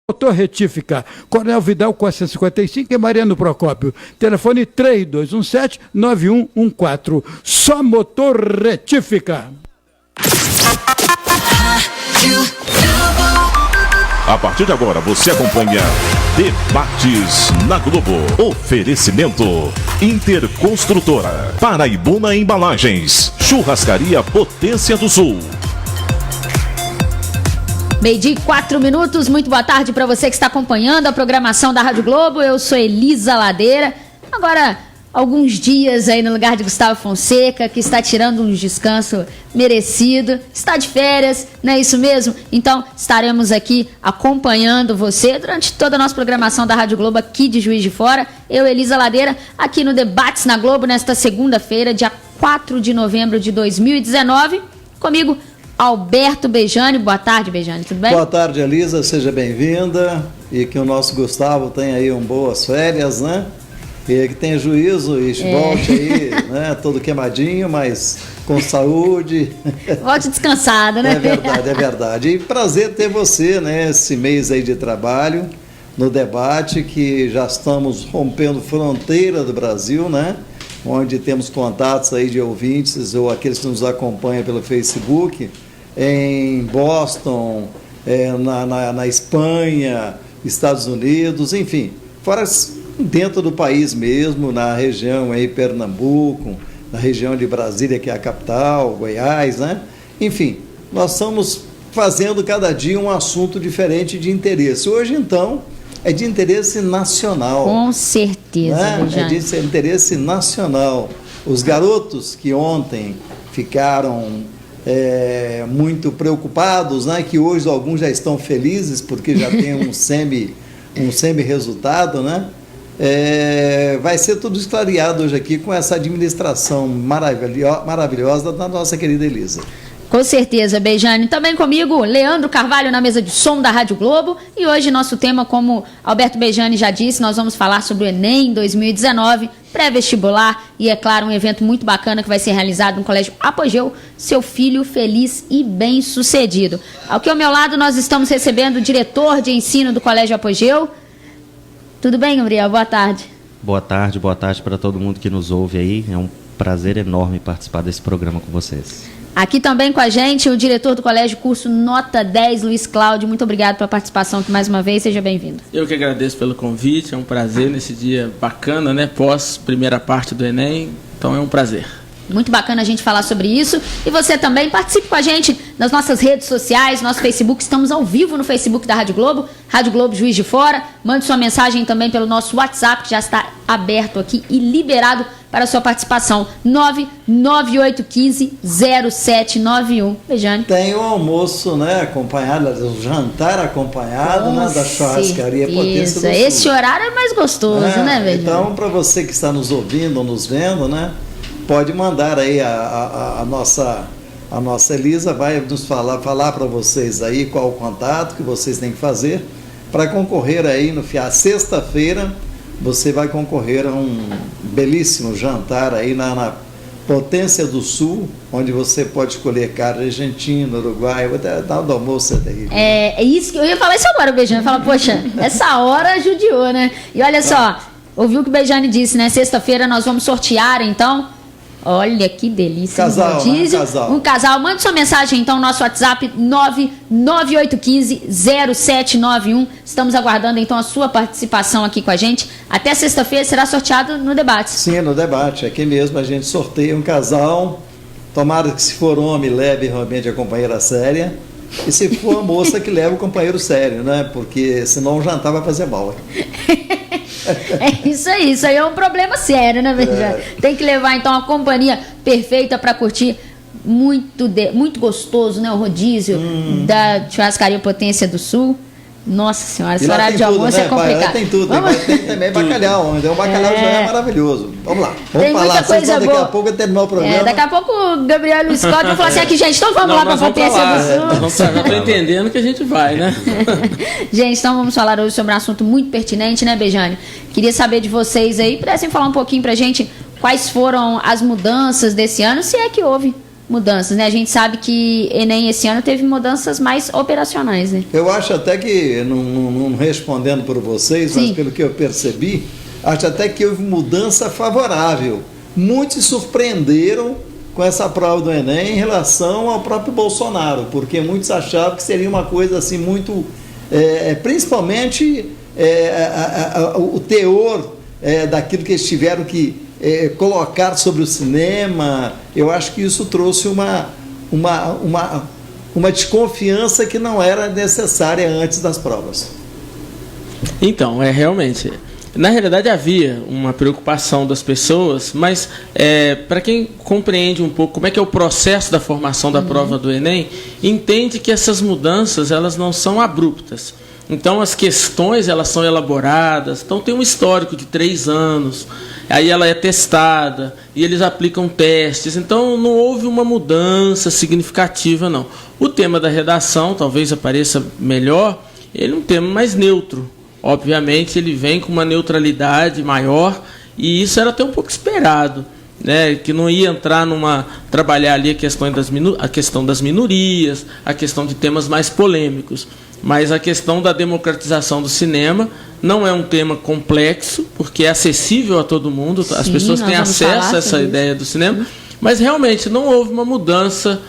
Motor Retífica, Coronel Vidal 455 e Mariano Procópio. Telefone 3217-9114. Só Motor Retífica. A partir de agora você acompanha Debates na Globo. Oferecimento Interconstrutora, Paraibuna Embalagens, Churrascaria Potência do Sul. 12:04, muito boa tarde para você que está acompanhando a programação da Rádio Globo. Eu sou Elisa Ladeira. Agora, alguns dias aí no lugar de Gustavo Fonseca, que está tirando um descanso merecido, está de férias, não é isso mesmo? Então, estaremos aqui acompanhando você durante toda a nossa programação da Rádio Globo aqui de Juiz de Fora. Eu, Elisa Ladeira, aqui no Debates na Globo, nesta segunda-feira, dia 4 de novembro de 2019. Comigo, Alberto Bejani. Boa tarde, Bejani, tudo bem? Boa tarde, Elisa, seja bem-vinda e que o nosso Gustavo tenha aí boas férias, né? E que tenha juízo e volte aí, né? Todo queimadinho, mas com saúde. Volte descansada, né? É verdade. E prazer ter você, né? Esse mês aí de trabalho no debate, que já estamos rompendo fronteira do Brasil, né? Onde temos contatos aí de ouvintes ou aqueles que nos acompanham pelo Facebook, em Boston, na Espanha, Estados Unidos, enfim, fora dentro do país mesmo, na região aí, Pernambuco, na região de Brasília, que é a capital, Goiás, né? Enfim, nós estamos fazendo cada dia um assunto diferente de interesse. Hoje, então, é de interesse nacional. Com certeza, né? É de interesse nacional. Os garotos que ontem ficaram muito preocupados, né? Que hoje alguns já estão felizes porque já tem um semi-resultado, né? Vai ser tudo esclareado hoje aqui com essa administração maravilhosa da nossa querida Elisa. Com certeza, Bejani. Também comigo, Leandro Carvalho na mesa de som da Rádio Globo. E hoje nosso tema, como Alberto Bejani já disse, nós vamos falar sobre o Enem 2019, pré-vestibular e, é claro, um evento muito bacana que vai ser realizado no Colégio Apogeu, seu filho feliz e bem-sucedido. Aqui ao meu lado nós estamos recebendo o diretor de ensino do Colégio Apogeu. Tudo bem, Gabriel? Boa tarde. Boa tarde para todo mundo que nos ouve aí. É um prazer enorme participar desse programa com vocês. Aqui também com a gente o diretor do colégio, curso Nota 10, Luiz Cláudio. Muito obrigado pela participação aqui mais uma vez, seja bem-vindo. Eu que agradeço pelo convite, é um prazer nesse dia bacana, né? Pós primeira parte do Enem, então é um prazer. Muito bacana a gente falar sobre isso. E você também participe com a gente nas nossas redes sociais, nosso Facebook. Estamos ao vivo no Facebook da Rádio Globo Juiz de Fora. Mande sua mensagem também pelo nosso WhatsApp, que já está aberto aqui e liberado para a sua participação. 99815-0791. Bejane. Tem o almoço, né, acompanhado, o jantar acompanhado, né, da churrascaria Potência do Sul. Esse horário é mais gostoso, né, Bejane? Então, para você que está nos ouvindo ou nos vendo, né, pode mandar aí a nossa Elisa vai nos falar para vocês aí qual o contato que vocês têm que fazer para concorrer aí sexta-feira. Você vai concorrer a um belíssimo jantar aí na Potência do Sul, onde você pode escolher carne argentina, Uruguai, dar do almoço é terrível. É isso que eu ia falar isso agora, o Bejane. Fala, poxa, essa hora judiou, né? E olha só, ouviu o que o Bejane disse, né? Sexta-feira nós vamos sortear, então. Olha que delícia. Casal, né? Um casal. Mande sua mensagem, então, no nosso WhatsApp 99815-0791. Estamos aguardando, então, a sua participação aqui com a gente. Até sexta-feira será sorteado no debate. Sim, no debate. Aqui mesmo a gente sorteia um casal. Tomara que, se for homem, leve realmente a companheira séria. E se for a moça, que leve o companheiro sério, né? Porque senão o jantar vai fazer mal. É isso aí é um problema sério, né, Bejane? Tem que levar, então, a companhia perfeita para curtir muito gostoso, né? O rodízio da churrascaria Potência do Sul. Nossa Senhora, esse horário de almoço, né? É complicado. Tem tudo, tem também bacalhau, onde o bacalhau já é maravilhoso. Vamos lá, vamos falar, coisa daqui a pouco terminar o programa. Daqui a pouco o Gabriel e o Luiz Cláudio vão falar assim, aqui, gente, então vamos lá para a Potência do Sul. Já estou entendendo que a gente vai, né? Gente, então vamos falar hoje sobre um assunto muito pertinente, né, Bejane? Queria saber de vocês aí, pudessem falar um pouquinho pra gente quais foram as mudanças desse ano, se é que houve mudanças, né? A gente sabe que Enem esse ano teve mudanças mais operacionais, né? Eu acho até que, não respondendo por vocês, Sim. mas pelo que eu percebi, acho até que houve mudança favorável. Muitos se surpreenderam com essa prova do Enem em relação ao próprio Bolsonaro, porque muitos achavam que seria uma coisa assim muito, principalmente o teor daquilo que eles tiveram que colocar sobre o cinema. Eu acho que isso trouxe uma desconfiança que não era necessária antes das provas. Então, realmente, na realidade havia uma preocupação das pessoas, mas para quem compreende um pouco como é que é o processo da formação da prova do Enem, entende que essas mudanças elas não são abruptas. Então as questões elas são elaboradas, então tem um histórico de 3 anos, aí ela é testada e eles aplicam testes, então não houve uma mudança significativa não. O tema da redação talvez apareça melhor, ele é um tema mais neutro, obviamente ele vem com uma neutralidade maior e isso era até um pouco esperado, né, que não ia entrar trabalhar ali a questão das minorias, a questão de temas mais polêmicos. Mas a questão da democratização do cinema não é um tema complexo, porque é acessível a todo mundo, Sim, as pessoas têm acesso a essa ideia do cinema, mas realmente não houve uma mudança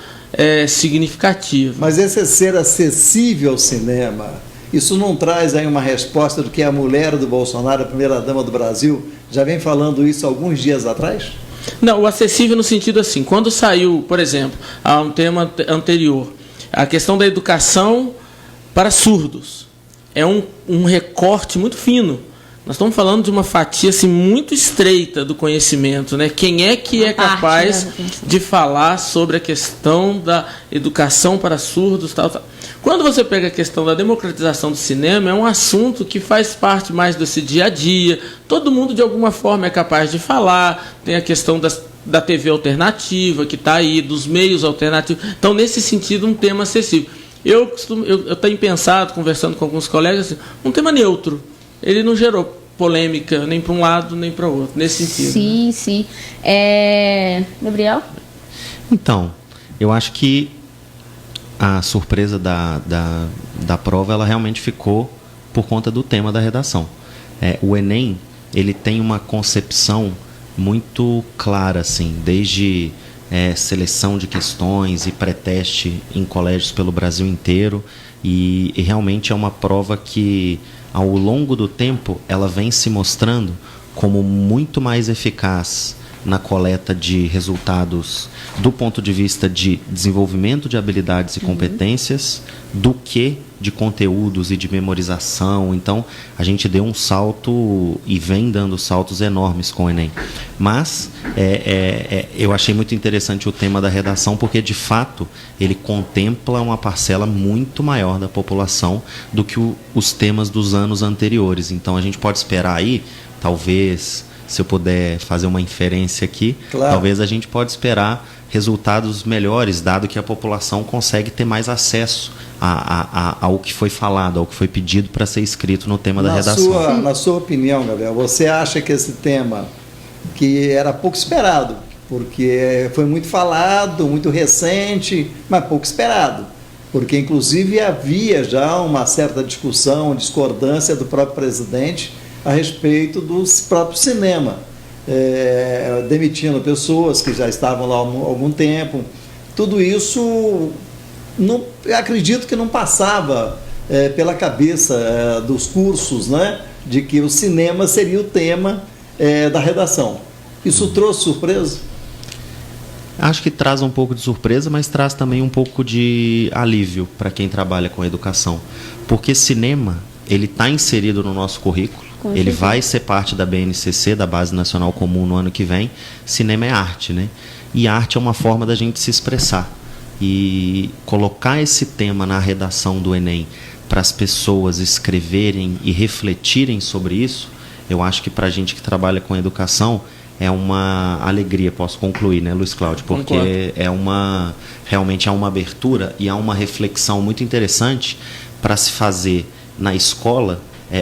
significativa. Mas esse ser acessível ao cinema, isso não traz aí uma resposta do que a mulher do Bolsonaro, a primeira-dama do Brasil, já vem falando isso alguns dias atrás? Não, o acessível no sentido assim, quando saiu, por exemplo, a um tema anterior, a questão da educação para surdos. É um recorte muito fino. Nós estamos falando de uma fatia assim, muito estreita do conhecimento, né? Quem é que é capaz de falar sobre a questão da educação para surdos, tal. Quando você pega a questão da democratização do cinema, é um assunto que faz parte mais desse dia a dia. Todo mundo, de alguma forma, é capaz de falar. Tem a questão da TV alternativa, que está aí, dos meios alternativos. Então, nesse sentido, um tema acessível. Eu tenho pensado, conversando com alguns colegas, assim, um tema neutro. Ele não gerou polêmica nem para um lado nem para o outro, nesse sentido. Sim, né? sim. Gabriel? Então, eu acho que a surpresa da prova ela realmente ficou por conta do tema da redação. O Enem ele tem uma concepção muito clara, assim, desde seleção de questões e pré-teste em colégios pelo Brasil inteiro, e realmente é uma prova que, ao longo do tempo, ela vem se mostrando como muito mais eficaz na coleta de resultados do ponto de vista de desenvolvimento de habilidades e competências do que de conteúdos e de memorização. Então, a gente deu um salto e vem dando saltos enormes com o Enem. Mas eu achei muito interessante o tema da redação, porque, de fato, ele contempla uma parcela muito maior da população do que os temas dos anos anteriores. Então, a gente pode esperar aí, talvez, se eu puder fazer uma inferência aqui, claro, talvez a gente pode esperar resultados melhores, dado que a população consegue ter mais acesso ao que foi falado, ao que foi pedido para ser escrito no tema da redação. Na sua opinião, Gabriel, você acha que esse tema, que era pouco esperado, porque foi muito falado, muito recente, mas pouco esperado, porque inclusive havia já uma certa discussão, discordância do próprio presidente a respeito do próprio cinema, demitindo pessoas que já estavam lá há algum tempo. Tudo isso, eu acredito que não passava pela cabeça dos cursos, né, de que o cinema seria o tema da redação. Isso trouxe surpresa? Acho que traz um pouco de surpresa, mas traz também um pouco de alívio para quem trabalha com educação. Porque cinema, ele está inserido no nosso currículo. Ele vai ser parte da BNCC, da Base Nacional Comum, no ano que vem. Cinema é arte, né? E arte é uma forma da gente se expressar. E colocar esse tema na redação do Enem para as pessoas escreverem e refletirem sobre isso, eu acho que para a gente que trabalha com educação é uma alegria, posso concluir, né, Luiz Cláudio? Porque realmente há uma abertura e há uma reflexão muito interessante para se fazer na escola,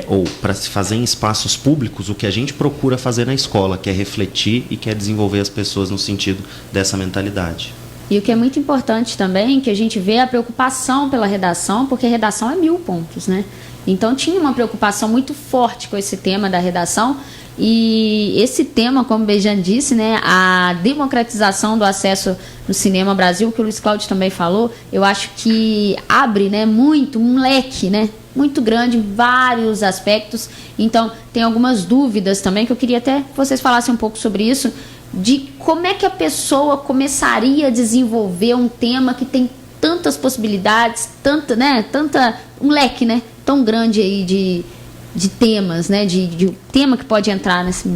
ou para se fazer em espaços públicos, o que a gente procura fazer na escola, que é refletir e que é desenvolver as pessoas no sentido dessa mentalidade. E o que é muito importante também, que a gente vê a preocupação pela redação, porque a redação é 1000 pontos, né? Então tinha uma preocupação muito forte com esse tema da redação. E esse tema, como o Bejan disse, né, a democratização do acesso no Cinema Brasil, que o Luiz Cláudio também falou, eu acho que abre, né, muito, um leque, né, muito grande em vários aspectos. Então, tem algumas dúvidas também que eu queria até que vocês falassem um pouco sobre isso, de como é que a pessoa começaria a desenvolver um tema que tem tantas possibilidades, um leque, né, tão grande aí de temas, né, de tema que pode entrar nesse...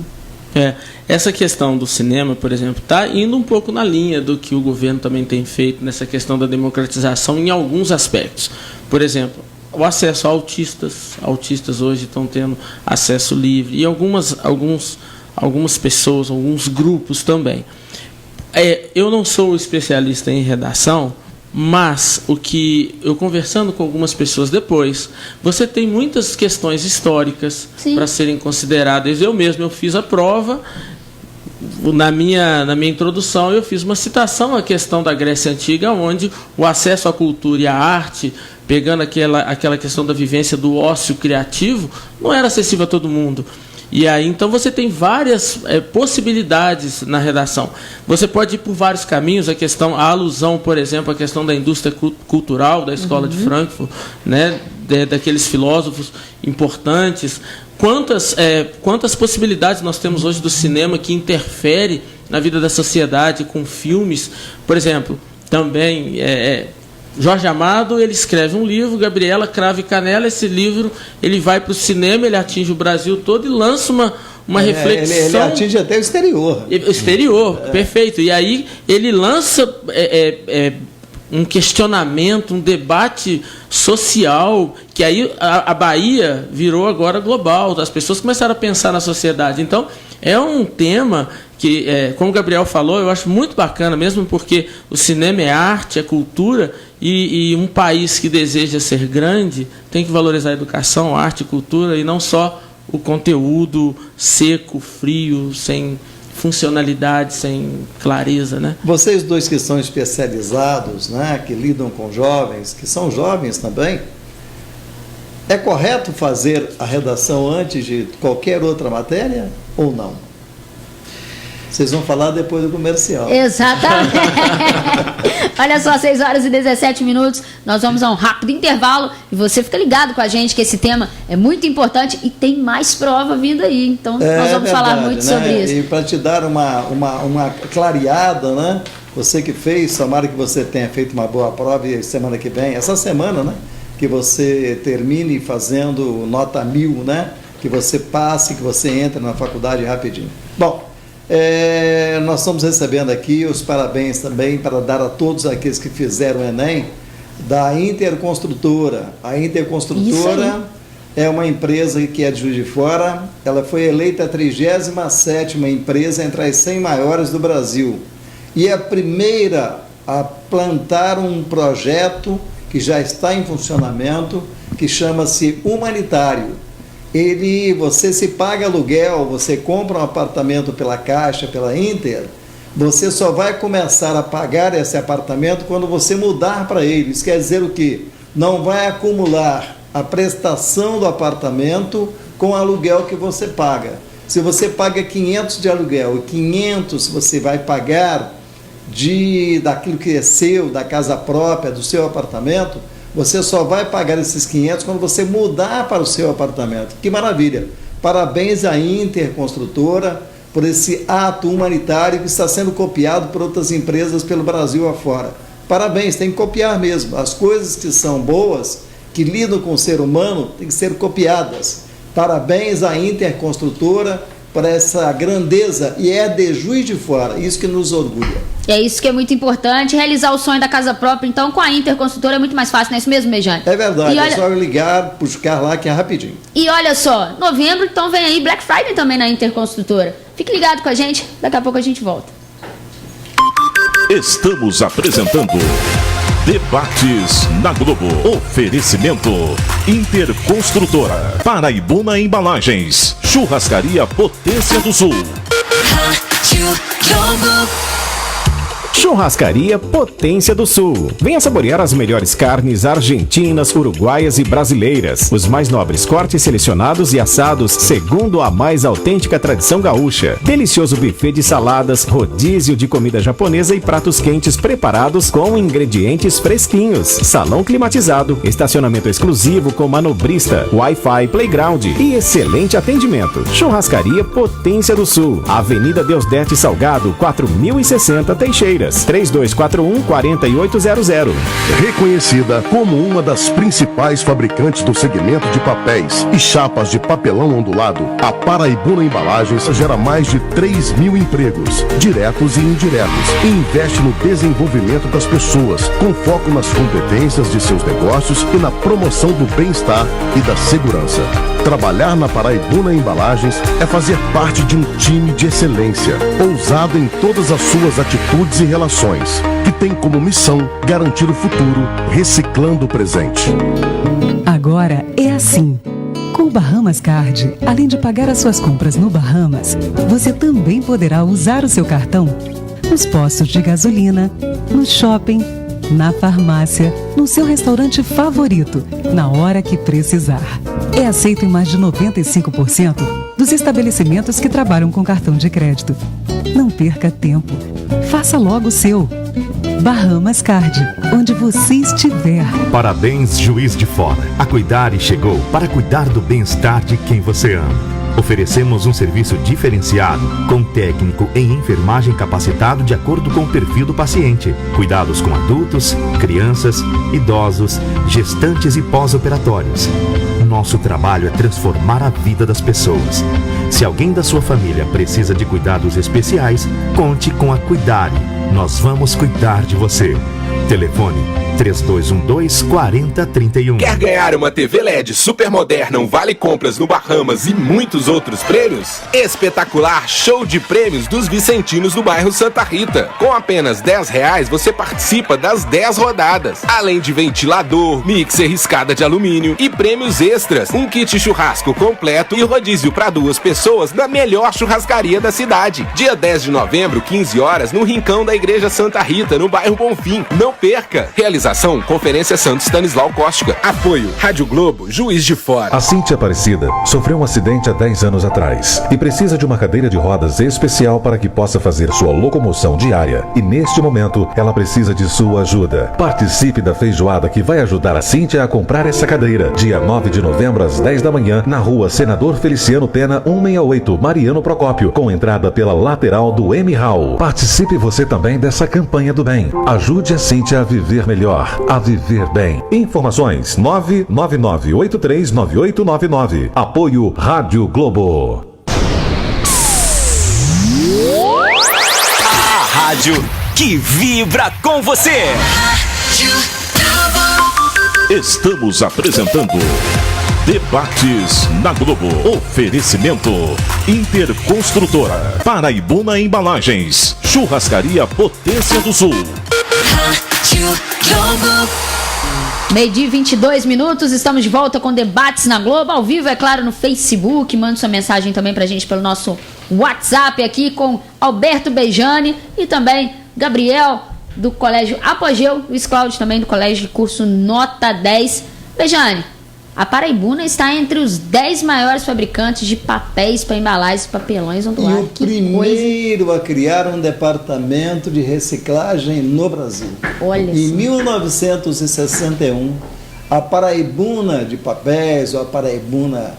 Essa questão do cinema, por exemplo, está indo um pouco na linha do que o governo também tem feito nessa questão da democratização em alguns aspectos. Por exemplo, o acesso a autistas hoje estão tendo acesso livre, e algumas pessoas, alguns grupos também. Eu não sou especialista em redação, mas o que eu conversando com algumas pessoas depois, você tem muitas questões históricas para serem consideradas. Eu fiz a prova, na minha introdução eu fiz uma citação à questão da Grécia Antiga, onde o acesso à cultura e à arte, pegando aquela questão da vivência do ócio criativo, não era acessível a todo mundo. E aí, então, você tem várias possibilidades na redação. Você pode ir por vários caminhos, a alusão, por exemplo, à questão da indústria cultural da Escola de Frankfurt, né, daqueles filósofos importantes. Quantas possibilidades nós temos hoje do cinema que interfere na vida da sociedade com filmes. Por exemplo, também... Jorge Amado, ele escreve um livro, Gabriela Cravo e Canela, esse livro ele vai para o cinema, ele atinge o Brasil todo e lança uma reflexão. Ele atinge até o exterior. Perfeito. E aí ele lança um questionamento, um debate social, que aí a Bahia virou agora global, as pessoas começaram a pensar na sociedade. Então, é um tema que, como o Gabriel falou, eu acho muito bacana, mesmo porque o cinema é arte, é cultura, e um país que deseja ser grande tem que valorizar a educação, a arte e cultura, e não só o conteúdo seco, frio, sem funcionalidade, sem clareza, né? Vocês dois que são especializados, né, que lidam com jovens, que são jovens também, é correto fazer a redação antes de qualquer outra matéria ou não? Vocês vão falar depois do comercial. Exatamente. Olha só, 6h17, nós vamos a um rápido intervalo e você fica ligado com a gente que esse tema é muito importante e tem mais prova vindo aí. Então, nós vamos falar muito sobre isso. E para te dar uma clareada, né? Você que fez, tomara que você tenha feito uma boa prova e semana que vem, essa semana, né? Que você termine fazendo nota 1000, né? Que você passe, que você entre na faculdade rapidinho. Bom, nós estamos recebendo aqui os parabéns também para dar a todos aqueles que fizeram o Enem da Interconstrutora. A Interconstrutora é uma empresa que é de Juiz de Fora. Ela foi eleita a 37ª empresa entre as 100 maiores do Brasil e é a primeira a plantar um projeto que já está em funcionamento, que chama-se Humanitário. Você se paga aluguel, você compra um apartamento pela Caixa, pela Inter, você só vai começar a pagar esse apartamento quando você mudar para ele. Isso quer dizer o quê? Não vai acumular a prestação do apartamento com o aluguel que você paga. Se você paga 500 de aluguel e 500 você vai pagar daquilo que é seu, da casa própria, do seu apartamento, você só vai pagar esses 500 quando você mudar para o seu apartamento. Que maravilha! Parabéns à Interconstrutora por esse ato humanitário que está sendo copiado por outras empresas pelo Brasil afora. Parabéns, tem que copiar mesmo. As coisas que são boas, que lidam com o ser humano, têm que ser copiadas. Parabéns à Interconstrutora por essa grandeza, e é de Juiz de Fora, isso que nos orgulha. É isso que é muito importante, realizar o sonho da casa própria, então com a Interconstrutora é muito mais fácil, não é isso mesmo, Bejane? É verdade, é só ligar, buscar lá que é rapidinho. E olha só, novembro, então vem aí Black Friday também na Interconstrutora. Fique ligado com a gente, daqui a pouco a gente volta. Estamos apresentando Debates na Globo. Oferecimento Interconstrutora, Paraibuna Embalagens, Churrascaria Potência do Sul. Churrascaria Potência do Sul. Venha saborear as melhores carnes argentinas, uruguaias e brasileiras. Os mais nobres cortes selecionados e assados segundo a mais autêntica tradição gaúcha. Delicioso buffet de saladas, rodízio de comida japonesa e pratos quentes preparados com ingredientes fresquinhos. Salão climatizado, estacionamento exclusivo com manobrista, Wi-Fi, playground e excelente atendimento. Churrascaria Potência do Sul. Avenida Deusdete Salgado, 4060 Teixeiras, 3241-4800. Reconhecida como uma das principais fabricantes do segmento de papéis e chapas de papelão ondulado, a Paraibuna Embalagens gera mais de 3.000 empregos, diretos e indiretos, e investe no desenvolvimento das pessoas, com foco nas competências de seus negócios e na promoção do bem-estar e da segurança. Trabalhar na Paraibuna Embalagens é fazer parte de um time de excelência, ousado em todas as suas atitudes e relações, que tem como missão garantir o futuro, reciclando o presente. Agora é assim. Com o Bahamas Card, além de pagar as suas compras no Bahamas, você também poderá usar o seu cartão nos postos de gasolina, no shopping, na farmácia, no seu restaurante favorito, na hora que precisar. É aceito em mais de 95% dos estabelecimentos que trabalham com cartão de crédito. Não perca tempo. Faça logo o seu. Bahamas Card, onde você estiver. Parabéns, Juiz de Fora. A Cuidare chegou para cuidar do bem-estar de quem você ama. Oferecemos um serviço diferenciado, com técnico em enfermagem capacitado de acordo com o perfil do paciente. Cuidados com adultos, crianças, idosos, gestantes e pós-operatórios. Nosso trabalho é transformar a vida das pessoas. Se alguém da sua família precisa de cuidados especiais, conte com a Cuidare. Nós vamos cuidar de você. Telefone 3212-4031. Quer ganhar uma TV LED super moderna, um vale compras no Bahamas e muitos outros prêmios? Espetacular show de prêmios dos Vicentinos do bairro Santa Rita. Com apenas R$10 você participa das 10 rodadas. Além de ventilador, mixer escada de alumínio e prêmios extras. Um kit churrasco completo e rodízio para 2 pessoas na melhor churrascaria da cidade. Dia 10 de novembro, 15 horas, no Rincão da Igreja Santa Rita, no bairro Bonfim. Não perca! Realização Conferência Santo Stanislau Cóstica. Apoio Rádio Globo, Juiz de Fora. A Cíntia Aparecida sofreu um acidente há 10 anos atrás e precisa de uma cadeira de rodas especial para que possa fazer sua locomoção diária. E neste momento, ela precisa de sua ajuda. Participe da feijoada que vai ajudar a Cíntia a comprar essa cadeira. Dia 9 de novembro, às 10 da manhã, na rua Senador Feliciano Pena, 168, Mariano Procópio, com entrada pela lateral do M Hall. Participe você também dessa campanha do bem. Ajude a Cíntia a viver melhor, a viver bem. Informações 999839899. Apoio Rádio Globo. A rádio que vibra com você. Estamos apresentando Debates na Globo. Oferecimento Interconstrutora, Paraibuna Embalagens, Churrascaria Potência do Sul. Meio-dia e 22 minutos, estamos de volta com Debates na Globo, ao vivo, é claro, no Facebook. Mande sua mensagem também pra gente pelo nosso WhatsApp aqui com Alberto Bejani e também Gabriel do Colégio Apogeu, Luiz Cláudio também do Colégio de Curso Nota 10. Bejani, a Paraibuna está entre os 10 maiores fabricantes de papéis para embalagens e papelões ondulados. E o primeiro a criar um departamento de reciclagem no Brasil. Olha em só. 1961, a Paraibuna de papéis, ou a Paraibuna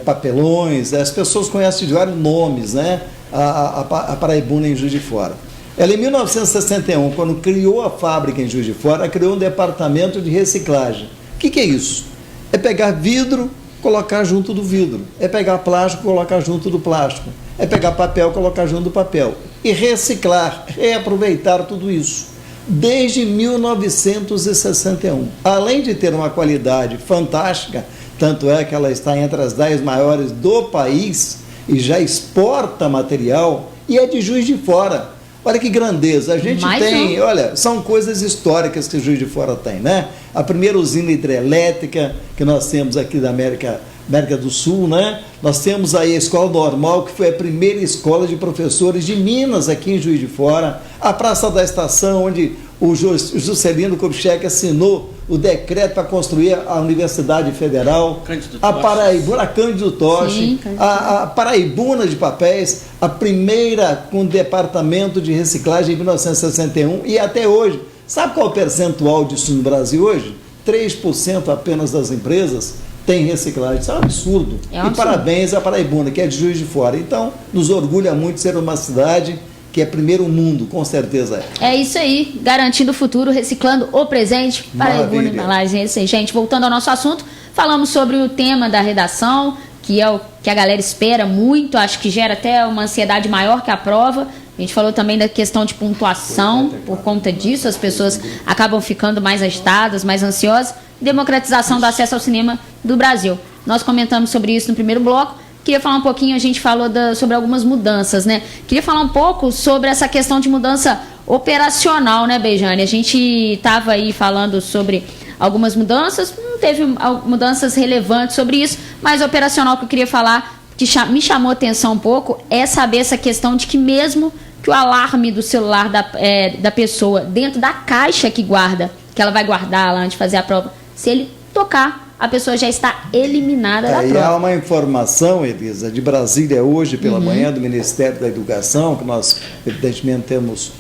papelões, as pessoas conhecem de vários nomes, né? A Paraibuna em Juiz de Fora. Ela, em 1961, quando criou a fábrica em Juiz de Fora, criou um departamento de reciclagem. O que é isso? É pegar vidro, colocar junto do vidro. É pegar plástico, colocar junto do plástico. É pegar papel, colocar junto do papel. E reciclar, reaproveitar tudo isso. Desde 1961. Além de ter uma qualidade fantástica, tanto é que ela está entre as 10 maiores do país e já exporta material, e é de Juiz de Fora. Olha que grandeza, a gente tem, olha, são coisas históricas que o Juiz de Fora tem, né? A primeira usina hidrelétrica que nós temos aqui da América América do Sul, né? Nós temos aí a Escola Normal, que foi a primeira escola de professores de Minas aqui em Juiz de Fora, a Praça da Estação, onde o Juscelino Kubitschek assinou o decreto para construir a Universidade Federal, a Paraibuna, a Cândido Toche, a Paraibuna de Papéis, a primeira com departamento de reciclagem em 1961 e até hoje. Sabe qual é o percentual disso no Brasil hoje? 3% apenas das empresas tem reciclagem. Isso é um absurdo. E parabéns à Paraibuna, que é de Juiz de Fora. Então, nos orgulha muito ser uma cidade que é primeiro mundo, com certeza é. É isso aí, garantindo o futuro, reciclando o presente. Paraibuna Embalagem, é isso aí, gente. Voltando ao nosso assunto, falamos sobre o tema da redação, que é o que a galera espera muito, acho que gera até uma ansiedade maior que a prova. A gente falou também da questão de pontuação, por conta disso, as pessoas acabam ficando mais agitadas, mais ansiosas. Democratização do acesso ao cinema do Brasil. Nós comentamos sobre isso no primeiro bloco. Queria falar um pouquinho, a gente falou sobre algumas mudanças, né? Queria falar um pouco sobre essa questão de mudança operacional, né, Bejane? A gente estava aí falando sobre algumas mudanças, não teve mudanças relevantes sobre isso, mas operacional que eu queria falar, que me chamou a atenção um pouco, é saber essa questão de que mesmo que o alarme do celular da pessoa, dentro da caixa que guarda, que ela vai guardar lá antes de fazer a prova, se ele tocar, a pessoa já está eliminada da prova. E há uma informação, Elisa, de Brasília hoje pela manhã, do Ministério da Educação, que nós, evidentemente, temos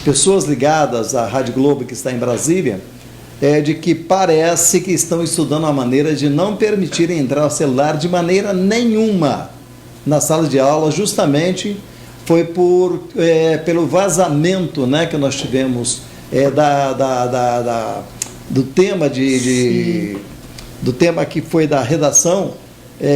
pessoas ligadas à Rádio Globo que está em Brasília, de que parece que estão estudando a maneira de não permitir entrar o celular de maneira nenhuma na sala de aula, justamente foi pelo vazamento, né, que nós tivemos do tema do tema que foi da redação,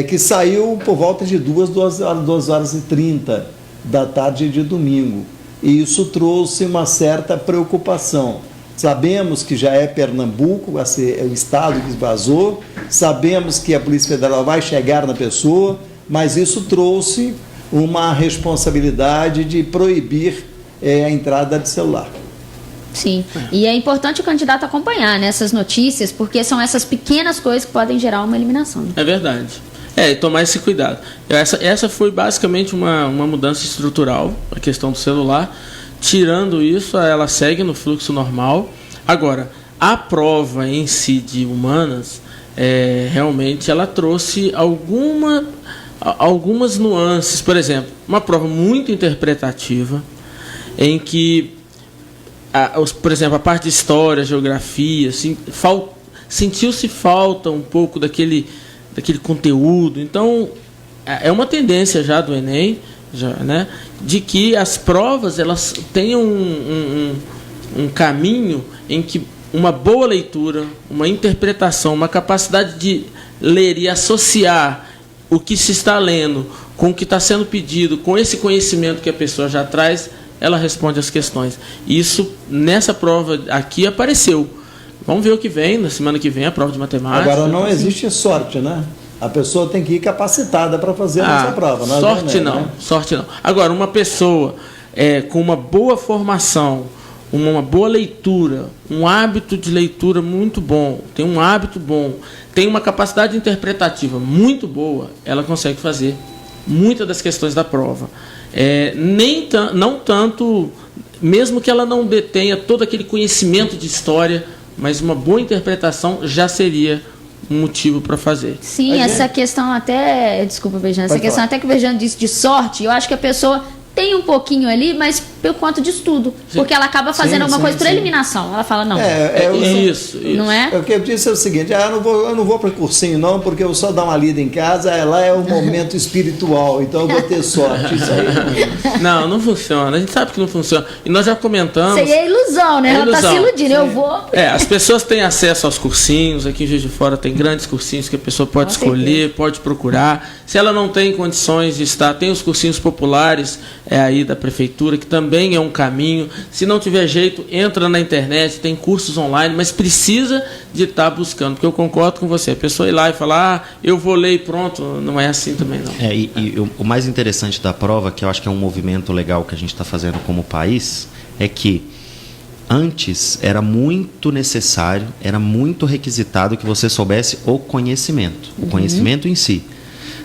que saiu por volta de 2h30 da tarde de domingo. E isso trouxe uma certa preocupação. Sabemos que já é Pernambuco, é o estado que vazou, sabemos que a Polícia Federal vai chegar na pessoa, mas isso trouxe uma responsabilidade de proibir a entrada de celular. Sim, e é importante o candidato acompanhar nessas notícias, porque são essas pequenas coisas que podem gerar uma eliminação. É verdade. E tomar esse cuidado. Essa foi basicamente uma mudança estrutural, a questão do celular. Tirando isso, ela segue no fluxo normal. Agora, a prova em si de humanas, realmente ela trouxe algumas nuances. Por exemplo, uma prova muito interpretativa, em que por exemplo, a parte de história, geografia, assim, sentiu-se falta um pouco daquele conteúdo. Então, é uma tendência já do Enem, né, de que as provas elas tenham um caminho em que uma boa leitura, uma interpretação, uma capacidade de ler e associar o que se está lendo com o que está sendo pedido, com esse conhecimento que a pessoa já traz, ela responde as questões. Isso, nessa prova aqui, apareceu. Vamos ver o que vem, na semana que vem, a prova de matemática. Agora, não existe sorte, né? A pessoa tem que ir capacitada para fazer essa prova. Não sorte não. Agora, uma pessoa com uma boa formação, uma boa leitura, um hábito de leitura muito bom, tem um hábito bom, tem uma capacidade interpretativa muito boa, ela consegue fazer muitas das questões da prova. Não tanto, mesmo que ela não detenha todo aquele conhecimento de história, mas uma boa interpretação já seria um motivo para fazer. Sim, essa questão até, desculpa, Bejane, essa questão até que o Bejane disse de sorte, eu acho que a pessoa tem um pouquinho ali, mas por conta de estudo. Sim. Porque ela acaba fazendo alguma coisa por eliminação. Ela fala, não. Isso. Não é? O que eu disse é o seguinte, eu não vou para o cursinho não, porque eu só dar uma lida em casa, lá é o momento espiritual, então eu vou ter sorte. Isso aí não funciona. A gente sabe que não funciona. E nós já comentamos. Isso aí é ilusão, né? Ela está se iludindo. Sim. Eu vou. As pessoas têm acesso aos cursinhos. Aqui em Juiz de Fora tem grandes cursinhos que a pessoa pode escolher, pode procurar. Se ela não tem condições de estar, tem os cursinhos populares aí da prefeitura, que também é um caminho. Se não tiver jeito, entra na internet, tem cursos online, mas precisa de estar buscando, porque eu concordo com você. A pessoa ir lá e falar, eu vou ler e pronto, não é assim também não. E o mais interessante da prova, que eu acho que é um movimento legal que a gente está fazendo como país, é que Antes era muito necessário, era muito requisitado que você soubesse o conhecimento em si.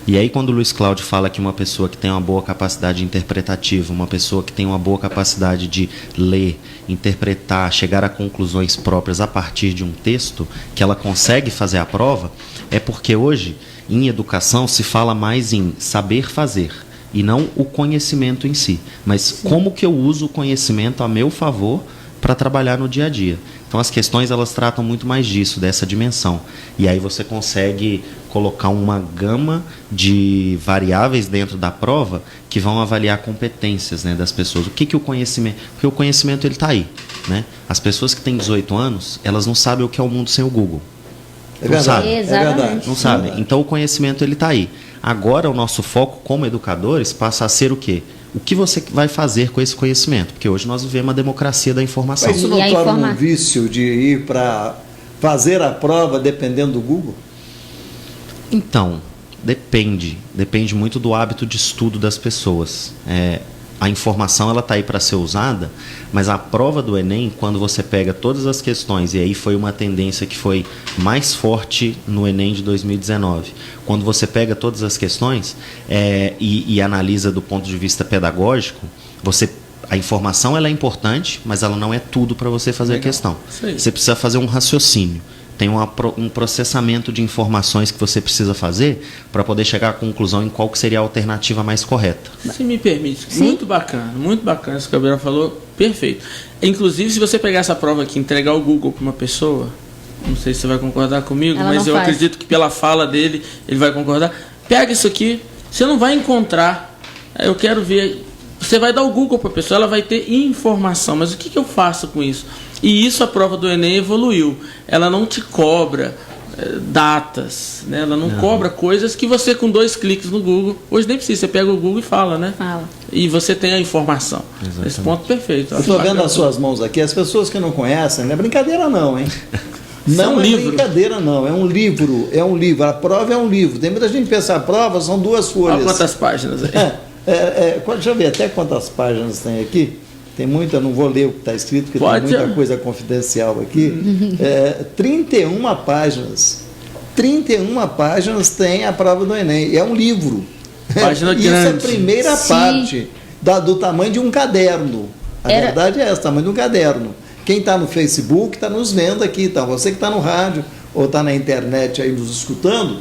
E aí quando o Luiz Cláudio fala que uma pessoa que tem uma boa capacidade interpretativa, uma pessoa que tem uma boa capacidade de ler, interpretar, chegar a conclusões próprias a partir de um texto, que ela consegue fazer a prova, é porque hoje, em educação, se fala mais em saber fazer, e não o conhecimento em si. Mas como que eu uso o conhecimento a meu favor para trabalhar no dia a dia. Então as questões elas tratam muito mais disso, dessa dimensão. E aí você consegue colocar uma gama de variáveis dentro da prova que vão avaliar competências, né, das pessoas. O que o conhecimento... Porque o conhecimento ele está aí, né? As pessoas que têm 18 anos, elas não sabem o que é o mundo sem o Google. É verdade. É verdade. Não sabem. Então o conhecimento ele está aí. Agora o nosso foco como educadores passa a ser o quê? O que você vai fazer com esse conhecimento? Porque hoje nós vivemos uma democracia da informação. Mas isso não torna um vício de ir para fazer a prova dependendo do Google? Então, depende. Depende muito do hábito de estudo das pessoas. A informação ela está aí para ser usada, mas a prova do Enem, quando você pega todas as questões, e aí foi uma tendência que foi mais forte no Enem de 2019, quando você pega todas as questões e analisa do ponto de vista pedagógico, a informação ela é importante, mas ela não é tudo para você fazer a questão. Você precisa fazer um raciocínio. Tem um processamento de informações que você precisa fazer para poder chegar à conclusão em qual que seria a alternativa mais correta. Se me permite, muito bacana isso que o Gabriel falou, perfeito. Inclusive, se você pegar essa prova aqui, entregar o Google para uma pessoa, não sei se você vai concordar comigo, mas eu acredito que pela fala dele, ele vai concordar. Pega isso aqui, você não vai encontrar, eu quero ver, você vai dar o Google para a pessoa, ela vai ter informação, mas o que eu faço com isso? E isso a prova do Enem evoluiu. Ela não te cobra datas, né? Ela não cobra coisas que você com 2 cliques no Google, hoje nem precisa, você pega o Google e fala, né? E você tem a informação. Exatamente. Esse ponto perfeito. Eu estou vendo nas suas mãos aqui, as pessoas que não conhecem, não é brincadeira não, hein? Não é brincadeira não, é um livro, a prova é um livro. Tem muita gente que pensa, a prova são 2 folhas. Olha quantas páginas aí. Deixa eu ver até quantas páginas tem aqui. Tem muita, não vou ler o que está escrito, porque tem muita coisa confidencial aqui. 31 páginas. 31 páginas tem a prova do Enem. É um livro. Página Isso grande. é a primeira parte do tamanho de um caderno. A verdade é essa, o tamanho de um caderno. Quem está no Facebook está nos vendo aqui. Então, você que está no rádio ou está na internet aí nos escutando,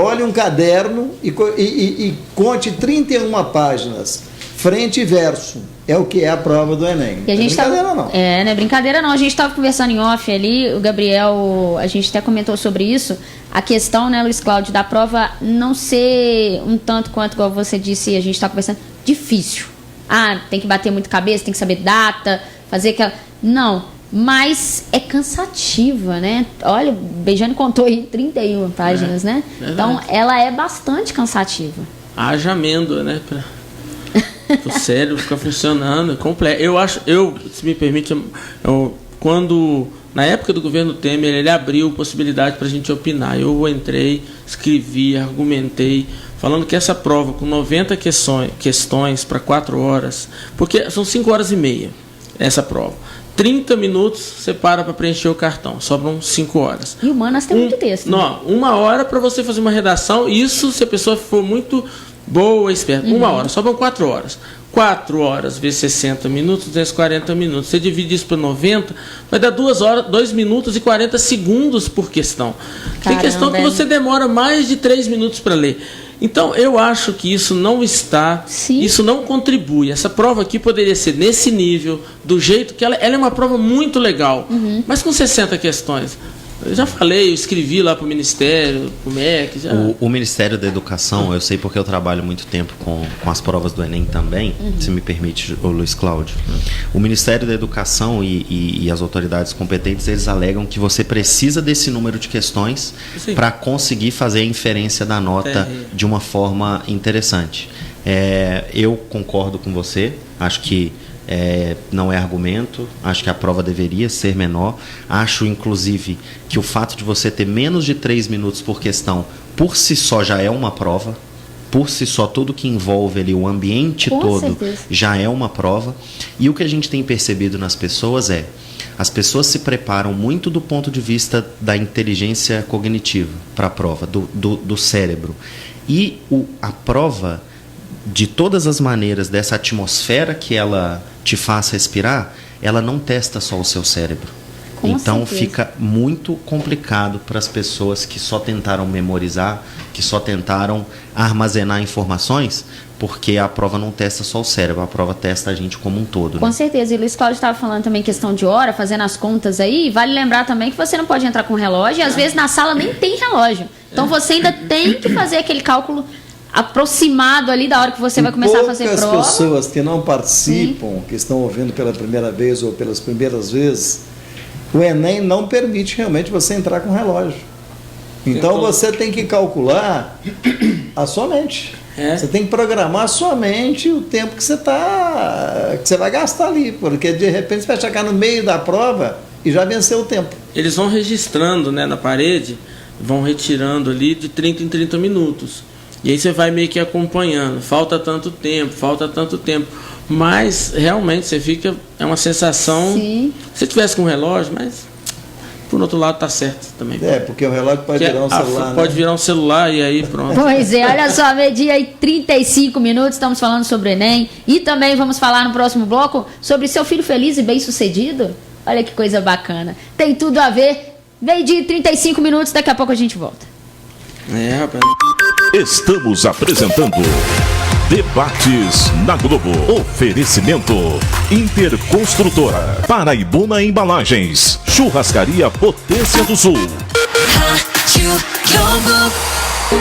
olhe um caderno e conte 31 páginas, frente e verso. É o que é a prova do Enem. E a gente não é brincadeira, não. não é brincadeira, não. A gente estava conversando em off ali, o Gabriel, a gente até comentou sobre isso, a questão, né, Luiz Cláudio, da prova não ser um tanto quanto, igual você disse, a gente estava conversando, difícil. Tem que bater muito cabeça, tem que saber data, fazer aquela... Não, mas é cansativa, né? Olha, o Bejane contou aí 31 páginas, né? Então, ela é bastante cansativa. Haja amêndoa, né? O cérebro fica funcionando, completo. Se me permite, quando na época do governo Temer, ele abriu possibilidade para a gente opinar. Eu entrei, escrevi, argumentei, falando que essa prova com 90 questões para 4 horas, porque são 5 horas e meia essa prova. 30 minutos você para preencher o cartão, sobram 5 horas. E humanas tem muito texto. Não, 1 hora para você fazer uma redação, isso se a pessoa for muito boa, esperta. 1 hora, sobram 4 horas. 4 horas vezes 60 minutos, 240 minutos. Você divide isso por 90, vai dar 2 horas, 2 minutos e 40 segundos por questão. Caramba, tem questão que você demora mais de 3 minutos para ler. Então, eu acho que isso não está, isso não contribui. Essa prova aqui poderia ser nesse nível, do jeito que ela é uma prova muito legal, mas com 60 questões. Eu já falei, eu escrevi lá para o Ministério, para o MEC. O Ministério da Educação, eu sei porque eu trabalho muito tempo com as provas do Enem também, se me permite, o Luiz Cláudio. O Ministério da Educação e as autoridades competentes, eles alegam que você precisa desse número de questões para conseguir fazer a inferência da nota de uma forma interessante. Eu concordo com você, acho que não é argumento, acho que a prova deveria ser menor, acho inclusive que o fato de você ter menos de 3 minutos por questão, por si só já é uma prova, por si só, tudo que envolve ali o ambiente Com todo certeza. já é uma prova. E o que a gente tem percebido nas pessoas as pessoas se preparam muito do ponto de vista da inteligência cognitiva para a prova, do cérebro. E a prova, de todas as maneiras, dessa atmosfera que ela te faz respirar, ela não testa só o seu cérebro. Com então certeza. fica muito complicado para as pessoas que só tentaram memorizar, que só tentaram armazenar informações, porque a prova não testa só o cérebro, a prova testa a gente como um todo. Com né? certeza. E o Luiz Cláudio estava falando também questão de hora, fazendo as contas aí. Vale lembrar também que você não pode entrar com relógio e às vezes na sala nem tem relógio. Então você ainda tem que fazer aquele cálculo aproximado ali da hora que você vai começar a fazer prova. Poucas pessoas que não participam, que estão ouvindo pela primeira vez ou pelas primeiras vezes, o Enem não permite realmente você entrar com relógio. Então você tem que calcular a sua mente. Você tem que programar a sua mente o tempo que você vai gastar ali, porque de repente você vai chegar no meio da prova e já venceu o tempo. Eles vão registrando, né, na parede, vão retirando ali de 30 em 30 minutos. E aí você vai meio que acompanhando. Falta tanto tempo. Mas realmente você fica. É uma sensação. Sim. Se tivesse com um relógio, mas por outro lado tá certo também. Porque o relógio pode virar um celular. Pode virar um celular e aí pronto. Pois é, olha só, meio-dia e 35 minutos, estamos falando sobre o Enem. E também vamos falar no próximo bloco sobre seu filho feliz e bem-sucedido. Olha que coisa bacana. Tem tudo a ver. Meio-dia e 35 minutos, daqui a pouco a gente volta. Rapaz. Estamos apresentando Debates na Globo. Oferecimento Interconstrutora, Paraibuna Embalagens, Churrascaria Potência do Sul.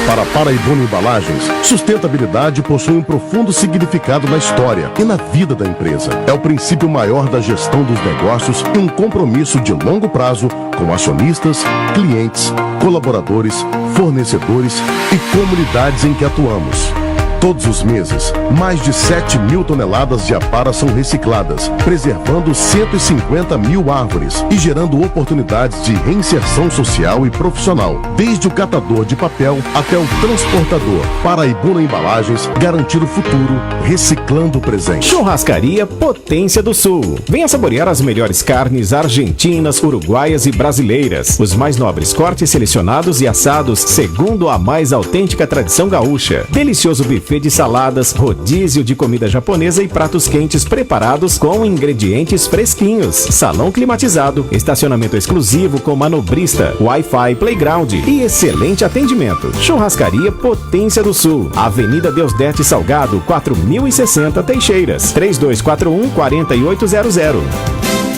Para Paraibuna Embalagens, sustentabilidade possui um profundo significado na história e na vida da empresa. É o princípio maior da gestão dos negócios e um compromisso de longo prazo com acionistas, clientes, colaboradores, fornecedores e comunidades em que atuamos. Todos os meses, mais de 7 mil toneladas de apara são recicladas, preservando 150 mil árvores e gerando oportunidades de reinserção social e profissional, desde o catador de papel até o transportador. Paraibuna Embalagens, garantir o futuro, reciclando o presente. Churrascaria Potência do Sul. Venha saborear as melhores carnes argentinas, uruguaias e brasileiras. Os mais nobres cortes selecionados e assados segundo a mais autêntica tradição gaúcha. Delicioso buffet de saladas, rodízio de comida japonesa e pratos quentes preparados com ingredientes fresquinhos. Salão climatizado, estacionamento exclusivo com manobrista, Wi-Fi, playground e excelente atendimento. Churrascaria Potência do Sul, Avenida Deusdete Salgado, 4060 Teixeiras, 3241-4800.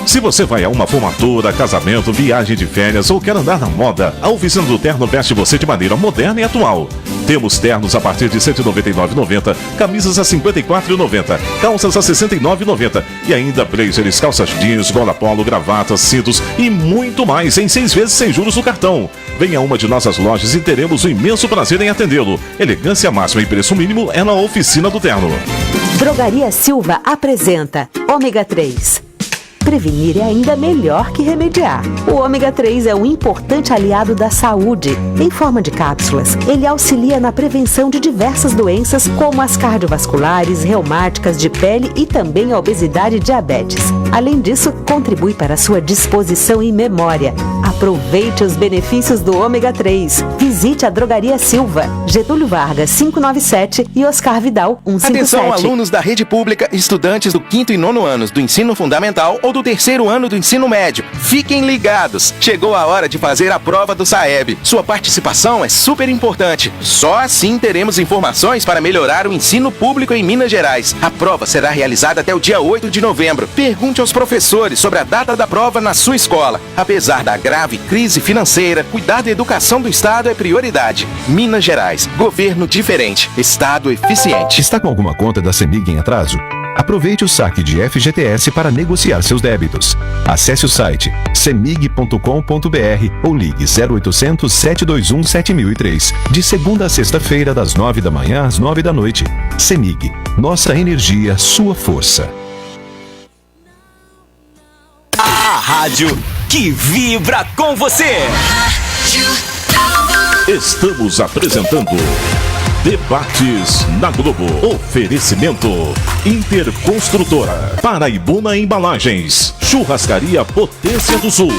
Se você vai a uma formatura, casamento, viagem de férias ou quer andar na moda, a oficina do terno veste você de maneira moderna e atual. Temos ternos a partir de R$ 199,90, camisas a R$ 54,90, calças a R$ 69,90 e ainda blazers, calças jeans, gola polo, gravatas, cintos e muito mais em 6 vezes sem juros no cartão. Venha a uma de nossas lojas e teremos o imenso prazer em atendê-lo. Elegância máxima e preço mínimo é na oficina do terno. Drogaria Silva apresenta Ômega 3. Prevenir é ainda melhor que remediar. O ômega 3 é um importante aliado da saúde. Em forma de cápsulas, ele auxilia na prevenção de diversas doenças, como as cardiovasculares, reumáticas, de pele e também a obesidade e diabetes. Além disso, contribui para a sua disposição e memória. Aproveite os benefícios do ômega 3. Visite a Drogaria Silva, Getúlio Vargas 597 e Oscar Vidal 157. Atenção, alunos da rede pública, estudantes do 5º e 9º anos do ensino fundamental ou do 3º ano do ensino médio. Fiquem ligados. Chegou a hora de fazer a prova do SAEB. Sua participação é super importante. Só assim teremos informações para melhorar o ensino público em Minas Gerais. A prova será realizada até o dia 8 de novembro. Pergunte aos professores sobre a data da prova na sua escola. Apesar da grave crise financeira, cuidar da educação do Estado é prioridade. Minas Gerais, governo diferente, Estado eficiente. Está com alguma conta da CEMIG em atraso? Aproveite o saque de FGTS para negociar seus débitos. Acesse o site cemig.com.br ou ligue 0800 721 7003. De segunda a sexta-feira, das 9 da manhã às 9 da noite. CEMIG. Nossa energia, sua força. A rádio que vibra com você. Estamos apresentando Debates na Globo. Oferecimento Interconstrutora, Paraibuna Embalagens, Churrascaria Potência do Sul.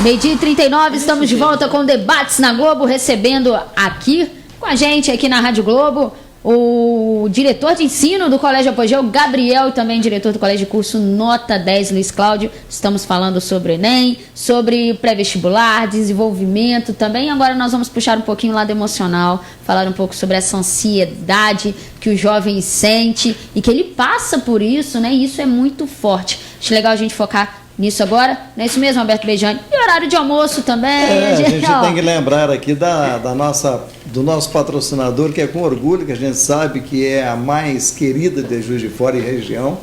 12h39, estamos de volta com Debates na Globo, recebendo aqui com a gente aqui na Rádio Globo o diretor de ensino do Colégio Apogeu, Gabriel, e também diretor do Colégio de Curso Nota 10, Luiz Cláudio. Estamos falando sobre o Enem, sobre pré-vestibular, desenvolvimento também. Agora nós vamos puxar um pouquinho o lado emocional, falar um pouco sobre essa ansiedade que o jovem sente e que ele passa por isso, né? E isso é muito forte. Acho legal a gente focar nisso agora, não é isso mesmo, Alberto Bejani? E horário de almoço também. A gente tem que lembrar aqui do nosso patrocinador, que é com orgulho que a gente sabe que é a mais querida de Juiz de Fora e região,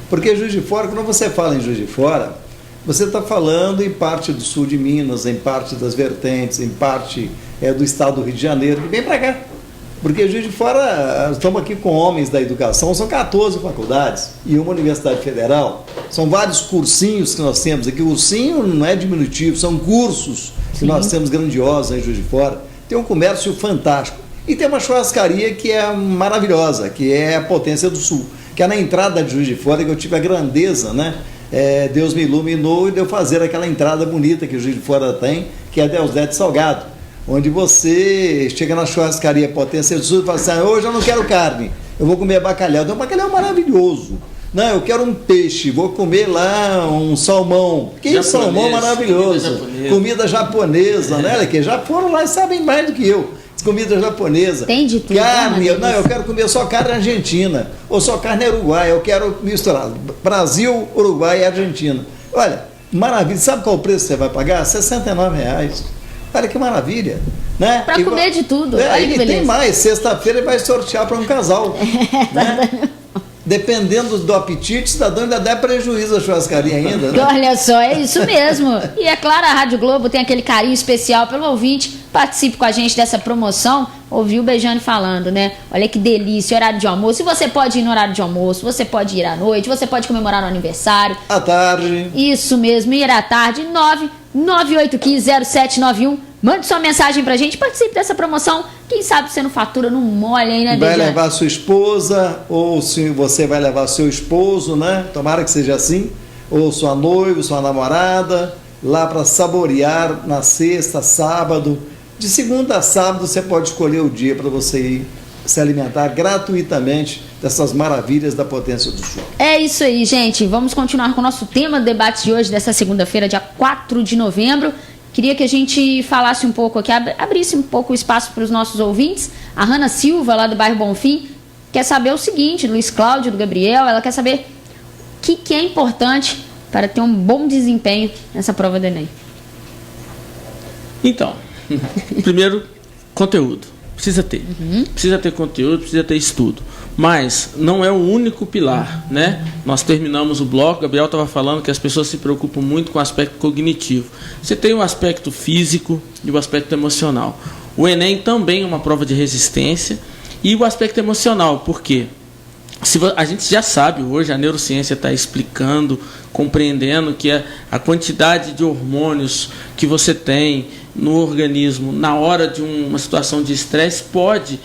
porque Juiz de Fora, quando você fala em Juiz de Fora, você está falando em parte do sul de Minas, em parte das vertentes, em parte do estado do Rio de Janeiro, que vem para cá. Porque Juiz de Fora, estamos aqui com homens da educação, são 14 faculdades e uma universidade federal. São vários cursinhos que nós temos aqui. O cursinho não é diminutivo, são cursos que nós temos grandiosos em Juiz de Fora. Tem um comércio fantástico. E tem uma churrascaria que é maravilhosa, que é a Potência do Sul, que é na entrada de Juiz de Fora, que eu tive a grandeza, né? Deus me iluminou e deu fazer aquela entrada bonita que o Juiz de Fora tem, que é Deus de Salgado, onde você chega na churrascaria Potência do Sul e fala assim: hoje eu não quero carne, eu vou comer bacalhau. Então, bacalhau é maravilhoso. Não, eu quero um peixe, vou comer lá um salmão. Que salmão maravilhoso. Comida japonesa, né? Que já foram lá e sabem mais do que eu. Comida japonesa. Tem de tudo. Carne, não, eu quero comer só carne argentina, ou só carne uruguaia, eu quero misturar Brasil, Uruguai e Argentina. Olha, maravilha. Sabe qual o preço que você vai pagar? R$69. Olha que maravilha, né? Para comer de tudo. Olha que beleza. Tem mais, sexta-feira ele vai sortear para um casal. Né? Dependendo do apetite, cidadão ainda dá prejuízo à churrascaria ainda. Né? Olha só, é isso mesmo. E é claro, a Rádio Globo tem aquele carinho especial pelo ouvinte. Participe com a gente dessa promoção. Ouviu o Bejani falando, né? Olha que delícia, horário de almoço. E você pode ir no horário de almoço, você pode ir à noite, você pode comemorar no aniversário. À tarde. Isso mesmo, ir à tarde. 998150791. Mande sua mensagem pra gente, participe dessa promoção. Quem sabe você não fatura, não molha aí, né, Vai Bejani? levar sua esposa, ou se você vai levar seu esposo, né? Tomara que seja assim. Ou sua noiva, sua namorada, lá para saborear na sexta, sábado. De segunda a sábado você pode escolher o dia para você ir se alimentar gratuitamente dessas maravilhas da Potência do Sul. É isso aí, gente. Vamos continuar com o nosso tema do debate de hoje, dessa segunda-feira, dia 4 de novembro. Queria que a gente falasse um pouco aqui, abrisse um pouco o espaço para os nossos ouvintes. A Hanna Silva, lá do bairro Bonfim, quer saber o seguinte, Luiz Cláudio, do Gabriel, ela quer saber o que é importante para ter um bom desempenho nessa prova do Enem. Então, primeiro, conteúdo. Precisa ter. Precisa ter conteúdo, precisa ter estudo. Mas não é o único pilar, né? Nós terminamos o bloco, o Gabriel estava falando que as pessoas se preocupam muito com o aspecto cognitivo. Você tem o aspecto físico e o aspecto emocional. O Enem também é uma prova de resistência. E o aspecto emocional, por quê? A gente já sabe hoje, a neurociência está explicando, compreendendo que a quantidade de hormônios que você tem no organismo na hora de uma situação de estresse pode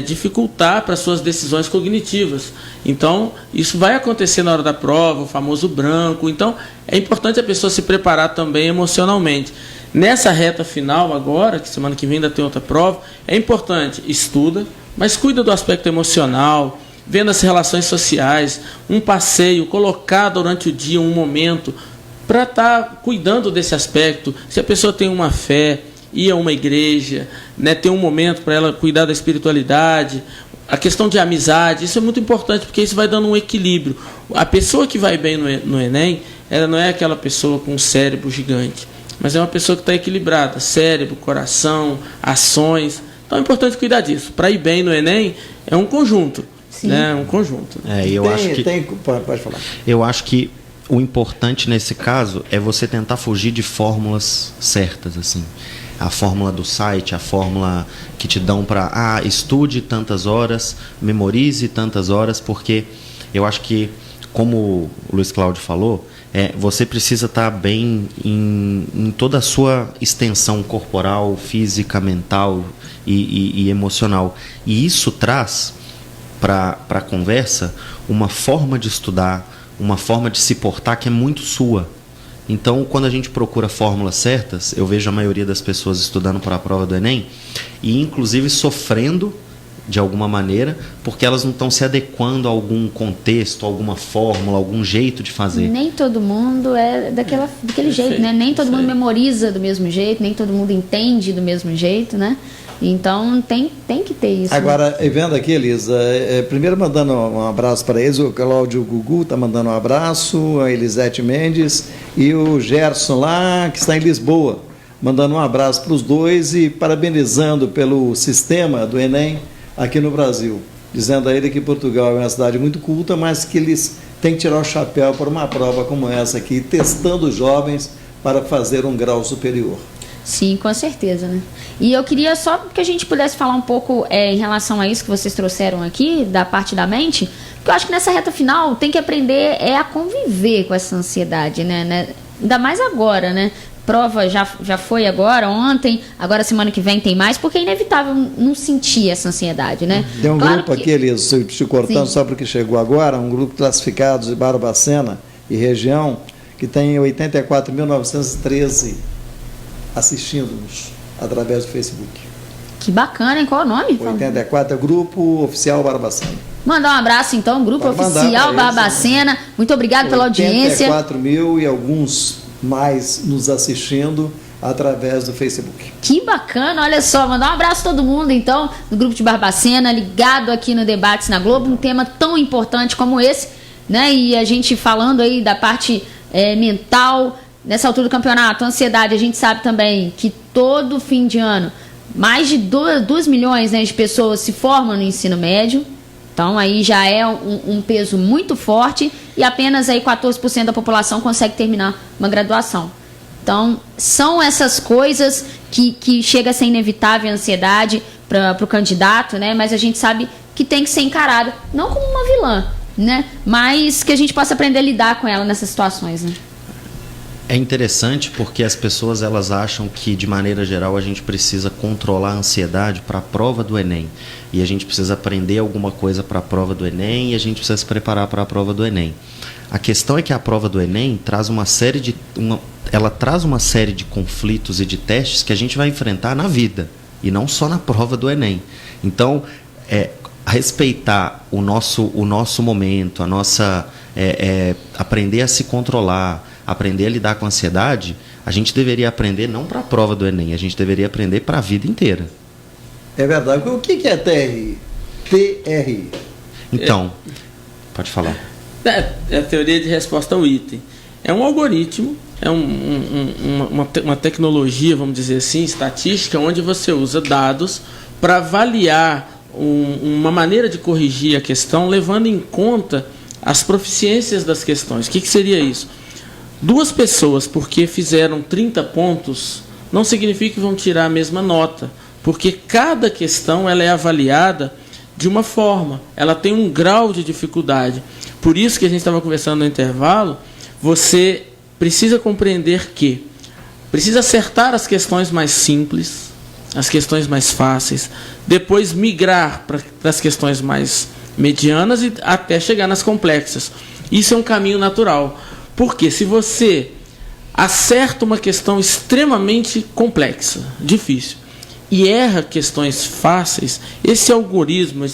dificultar para suas decisões cognitivas. Então, isso vai acontecer na hora da prova, o famoso branco. Então, é importante a pessoa se preparar também emocionalmente. Nessa reta final agora, que semana que vem ainda tem outra prova, é importante, estuda, mas cuida do aspecto emocional, vendo as relações sociais, um passeio, colocar durante o dia um momento para estar cuidando desse aspecto. Se a pessoa tem uma fé, ir a uma igreja, né, ter um momento para ela cuidar da espiritualidade, a questão de amizade, isso é muito importante, porque isso vai dando um equilíbrio. A pessoa que vai bem no Enem, ela não é aquela pessoa com um cérebro gigante, mas é uma pessoa que está equilibrada, cérebro, coração, ações. Então é importante cuidar disso. Para ir bem no Enem, é um conjunto. Né? Um conjunto. Pode falar. Eu acho que o importante nesse caso é você tentar fugir de fórmulas certas, assim. A fórmula do site, a fórmula que te dão para estude tantas horas, memorize tantas horas, porque eu acho que, como o Luiz Cláudio falou, você precisa estar bem em toda a sua extensão corporal, física, mental e emocional. E isso traz para a conversa uma forma de estudar, uma forma de se portar que é muito sua. Então, quando a gente procura fórmulas certas, eu vejo a maioria das pessoas estudando para a prova do Enem e, inclusive, sofrendo de alguma maneira, porque elas não estão se adequando a algum contexto, a alguma fórmula, a algum jeito de fazer. Nem todo mundo é daquele jeito, né? Nem todo mundo memoriza do mesmo jeito, nem todo mundo entende do mesmo jeito, né? Então tem que ter isso. Agora, vendo aqui, Elisa, primeiro mandando um abraço para eles, o Cláudio Gugu está mandando um abraço, a Elisete Mendes e o Gerson lá, que está em Lisboa, mandando um abraço para os dois e parabenizando pelo sistema do Enem aqui no Brasil, dizendo a ele que Portugal é uma cidade muito culta, mas que eles têm que tirar o chapéu para uma prova como essa aqui, testando os jovens para fazer um grau superior. Sim, com certeza, né? E eu queria só que a gente pudesse falar um pouco em relação a isso que vocês trouxeram aqui, da parte da mente, porque eu acho que nessa reta final tem que aprender a conviver com essa ansiedade, né? Ainda mais agora, né? Prova já foi agora, ontem, agora semana que vem tem mais, porque é inevitável não sentir essa ansiedade, né? Tem um grupo aqui, Elisa, te cortando, sim, só porque chegou agora, um grupo classificado de Barbacena e região, que tem 84.913 assistindo-nos através do Facebook. Que bacana, hein? Qual é o nome? 84 é Grupo Oficial Barbacena. Mandar um abraço, então, Grupo Oficial Barbacena. Muito obrigado pela audiência. 84 mil e alguns mais nos assistindo através do Facebook. Que bacana, olha só, mandar um abraço a todo mundo, então, do Grupo de Barbacena, ligado aqui no Debates na Globo, um tema tão importante como esse, né? E a gente falando aí da parte mental, nessa altura do campeonato, ansiedade, a gente sabe também que todo fim de ano, mais de 2 milhões, né, de pessoas se formam no ensino médio, então aí já é um peso muito forte e apenas aí 14% da população consegue terminar uma graduação. Então, são essas coisas que chega a ser inevitável a ansiedade para o candidato, né, mas a gente sabe que tem que ser encarada, não como uma vilã, né, mas que a gente possa aprender a lidar com ela nessas situações, né. É interessante porque as pessoas elas acham que, de maneira geral, a gente precisa controlar a ansiedade para a prova do Enem. E a gente precisa aprender alguma coisa para a prova do Enem e a gente precisa se preparar para a prova do Enem. A questão é que a prova do Enem traz uma série de conflitos e de testes que a gente vai enfrentar na vida e não só na prova do Enem. Então, respeitar o nosso momento, a nossa aprender a se controlar, aprender a lidar com a ansiedade, a gente deveria aprender não para a prova do Enem, a gente deveria aprender para a vida inteira. É verdade. O que é TRI? TRI. Então, pode falar. É a teoria de resposta ao item. É um algoritmo, é uma tecnologia, vamos dizer assim, estatística, onde você usa dados para avaliar uma maneira de corrigir a questão, levando em conta as proficiências das questões. O que seria isso? 2 pessoas, porque fizeram 30 pontos, não significa que vão tirar a mesma nota, porque cada questão ela é avaliada de uma forma, ela tem um grau de dificuldade. Por isso que a gente estava conversando no intervalo, você precisa compreender que precisa acertar as questões mais simples, as questões mais fáceis, depois migrar para as questões mais medianas e até chegar nas complexas. Isso é um caminho natural. Porque se você acerta uma questão extremamente complexa, difícil, e erra questões fáceis, esse algoritmo,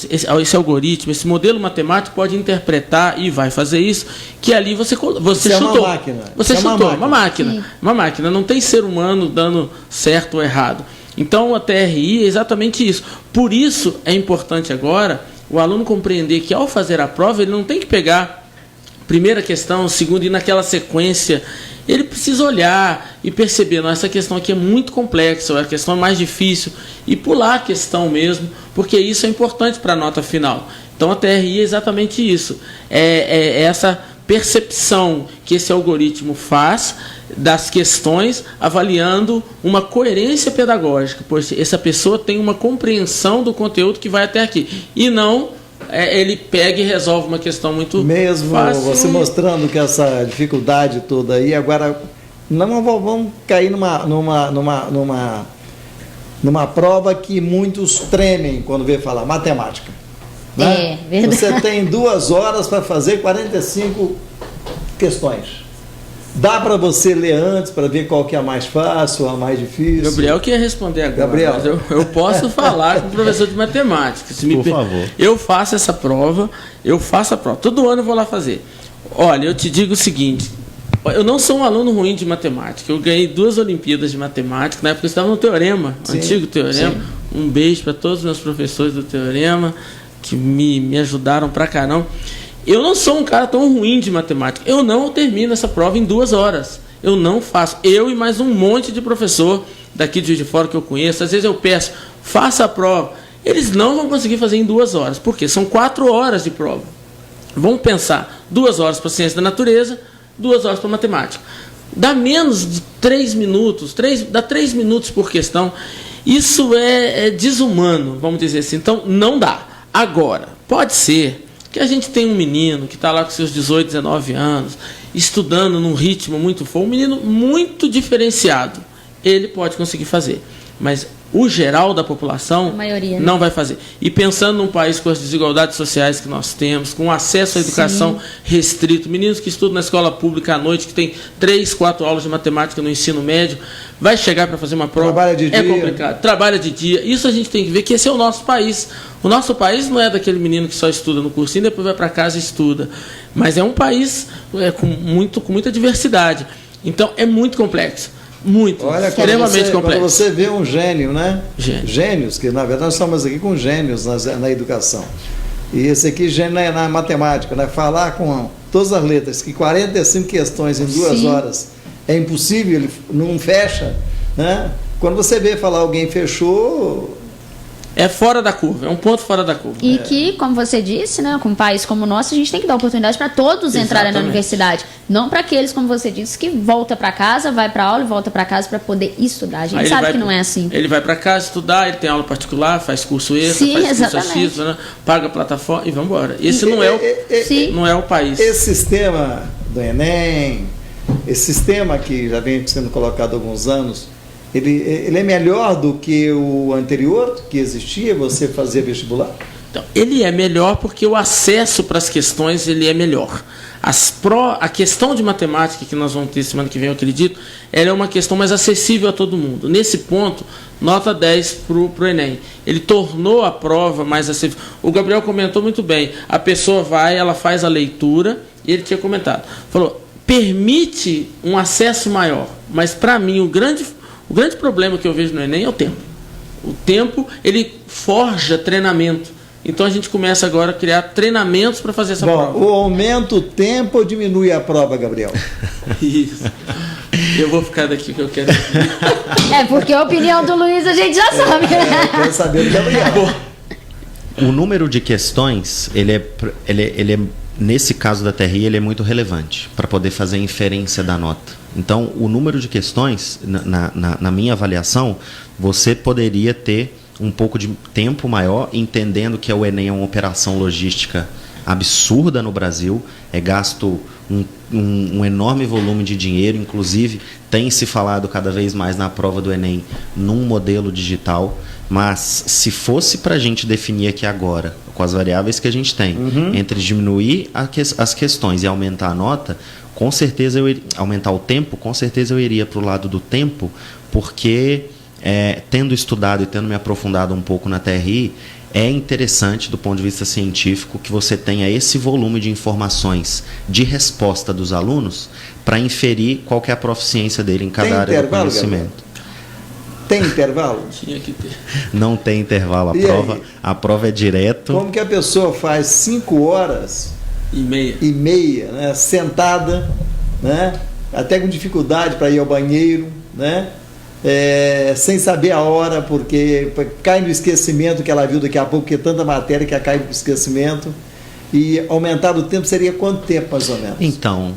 esse modelo matemático pode interpretar e vai fazer isso, que ali você chutou. É uma máquina. Você chutou, uma máquina. Uma máquina, não tem ser humano dando certo ou errado. Então a TRI é exatamente isso. Por isso é importante agora o aluno compreender que ao fazer a prova ele não tem que pegar primeira questão, segunda, e naquela sequência, ele precisa olhar e perceber, essa questão aqui é muito complexa, a questão é mais difícil, e pular a questão mesmo, porque isso é importante para a nota final. Então a TRI é exatamente isso, é essa percepção que esse algoritmo faz das questões, avaliando uma coerência pedagógica, pois essa pessoa tem uma compreensão do conteúdo que vai até aqui, e não ele pega e resolve uma questão muito mesmo fácil. Você mostrando que essa dificuldade toda aí, agora não vamos cair numa prova que muitos tremem quando vê falar matemática. Né? É, verdade. Você tem 2 horas para fazer 45 questões. Dá para você ler antes para ver qual que é a mais fácil, a mais difícil? Gabriel que ia responder agora, Gabriel. mas eu posso falar com o professor de matemática. Por favor. Eu faço essa prova, todo ano eu vou lá fazer. Olha, eu te digo o seguinte, eu não sou um aluno ruim de matemática, eu ganhei 2 Olimpíadas de matemática, na época eu estava no Teorema, antigo Teorema, um beijo para todos os meus professores do Teorema, que me ajudaram pra caramba. Eu não sou um cara tão ruim de matemática. Eu não termino essa prova em 2 horas. Eu não faço. Eu e mais um monte de professor daqui de Juiz de Fora que eu conheço. Às vezes eu peço, faça a prova. Eles não vão conseguir fazer em 2 horas. Por quê? São 4 horas de prova. Vamos pensar. 2 horas para ciência da natureza, 2 horas para matemática. Dá menos de 3 minutos. Dá 3 minutos por questão. Isso é desumano, vamos dizer assim. Então, não dá. Agora, pode ser que a gente tem um menino que está lá com seus 18, 19 anos, estudando num ritmo muito forte, um menino muito diferenciado. Ele pode conseguir fazer, mas o geral da população não vai fazer. E pensando num país com as desigualdades sociais que nós temos, com acesso à educação restrito, meninos que estudam na escola pública à noite, que tem 3, 4 aulas de matemática no ensino médio, vai chegar para fazer uma prova, é complicado. Trabalha de dia. Isso a gente tem que ver que esse é o nosso país. O nosso país não é daquele menino que só estuda no cursinho e depois vai para casa e estuda. Mas é um país com muita diversidade. Então é muito complexo. Extremamente complexo. Quando você vê um gênio, né? Gênios, que na verdade nós estamos aqui com gênios na educação. E esse aqui, gênio na matemática, né? Falar com todas as letras, que 45 questões em 2 horas é impossível, ele não fecha, né? Quando você vê falar alguém fechou... É fora da curva, é um ponto fora da curva. E que, como você disse, né, com um país como o nosso, a gente tem que dar oportunidade para todos entrarem na universidade. Não para aqueles, como você disse, que volta para casa, vai para aula e volta para casa para poder estudar. A gente sabe que não é assim. Ele vai para casa estudar, ele tem aula particular, faz curso extra, faz curso X, né, paga a plataforma e vamos embora. Esse não é o país. Esse sistema do Enem, esse sistema que já vem sendo colocado há alguns anos, ele é melhor do que o anterior, que existia, você fazer vestibular? Então, ele é melhor porque o acesso para as questões ele é melhor. A questão de matemática que nós vamos ter semana que vem, eu acredito, ela é uma questão mais acessível a todo mundo. Nesse ponto, nota 10 para o Enem. Ele tornou a prova mais acessível. O Gabriel comentou muito bem. A pessoa ela faz a leitura, e ele tinha comentado. Falou, permite um acesso maior, mas para mim o grande problema que eu vejo no Enem é o tempo. O tempo, ele forja treinamento. Então a gente começa agora a criar treinamentos para fazer essa prova. Ou aumenta o tempo ou diminui a prova, Gabriel? Isso. Eu vou ficar daqui que eu quero. Porque a opinião do Luiz a gente já sabe. Eu quero saber do Gabriel. O número de questões, ele é nesse caso da TRI, ele é muito relevante para poder fazer a inferência da nota. Então, o número de questões, na minha avaliação, você poderia ter um pouco de tempo maior, entendendo que o Enem é uma operação logística absurda no Brasil, é gasto um enorme volume de dinheiro, inclusive tem se falado cada vez mais na prova do Enem num modelo digital, mas se fosse para a gente definir aqui agora, com as variáveis que a gente tem, entre diminuir as questões e aumentar a nota, com certeza aumentar o tempo, com certeza eu iria para o lado do tempo, porque tendo estudado e tendo me aprofundado um pouco na TRI, é interessante do ponto de vista científico que você tenha esse volume de informações de resposta dos alunos para inferir qual que é a proficiência dele em cada área do conhecimento. Tem intervalo? Tinha que ter. Não tem intervalo. A prova é direto. Como que a pessoa faz 5 horas e meia, né, sentada, né, até com dificuldade para ir ao banheiro, né, sem saber a hora, porque cai no esquecimento que ela viu daqui a pouco, porque tanta matéria que cai no esquecimento, e aumentar o tempo seria quanto tempo mais ou menos? Então,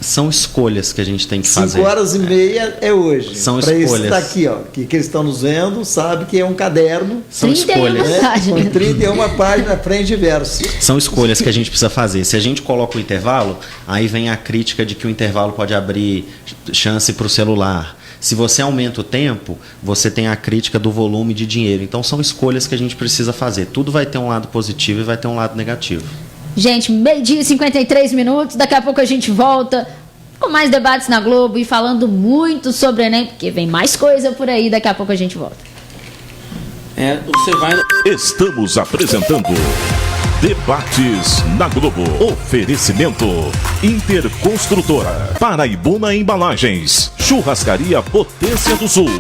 São escolhas que a gente tem que fazer. 5h30 é hoje. São pra escolhas. Esse daqui, ó, que eles estão nos vendo, sabe que é um caderno. São escolhas. Com 31 páginas, frente e verso. São escolhas que a gente precisa fazer. Se a gente coloca o intervalo, aí vem a crítica de que o intervalo pode abrir chance para o celular. Se você aumenta o tempo, você tem a crítica do volume de dinheiro. Então são escolhas que a gente precisa fazer. Tudo vai ter um lado positivo e vai ter um lado negativo. Gente, 12h53, daqui a pouco a gente volta com mais debates na Globo e falando muito sobre o Enem, porque vem mais coisa por aí, daqui a pouco a gente volta. Você vai... Estamos apresentando Debates na Globo. Oferecimento Interconstrutora, Paraibuna Embalagens, Churrascaria Potência do Sul.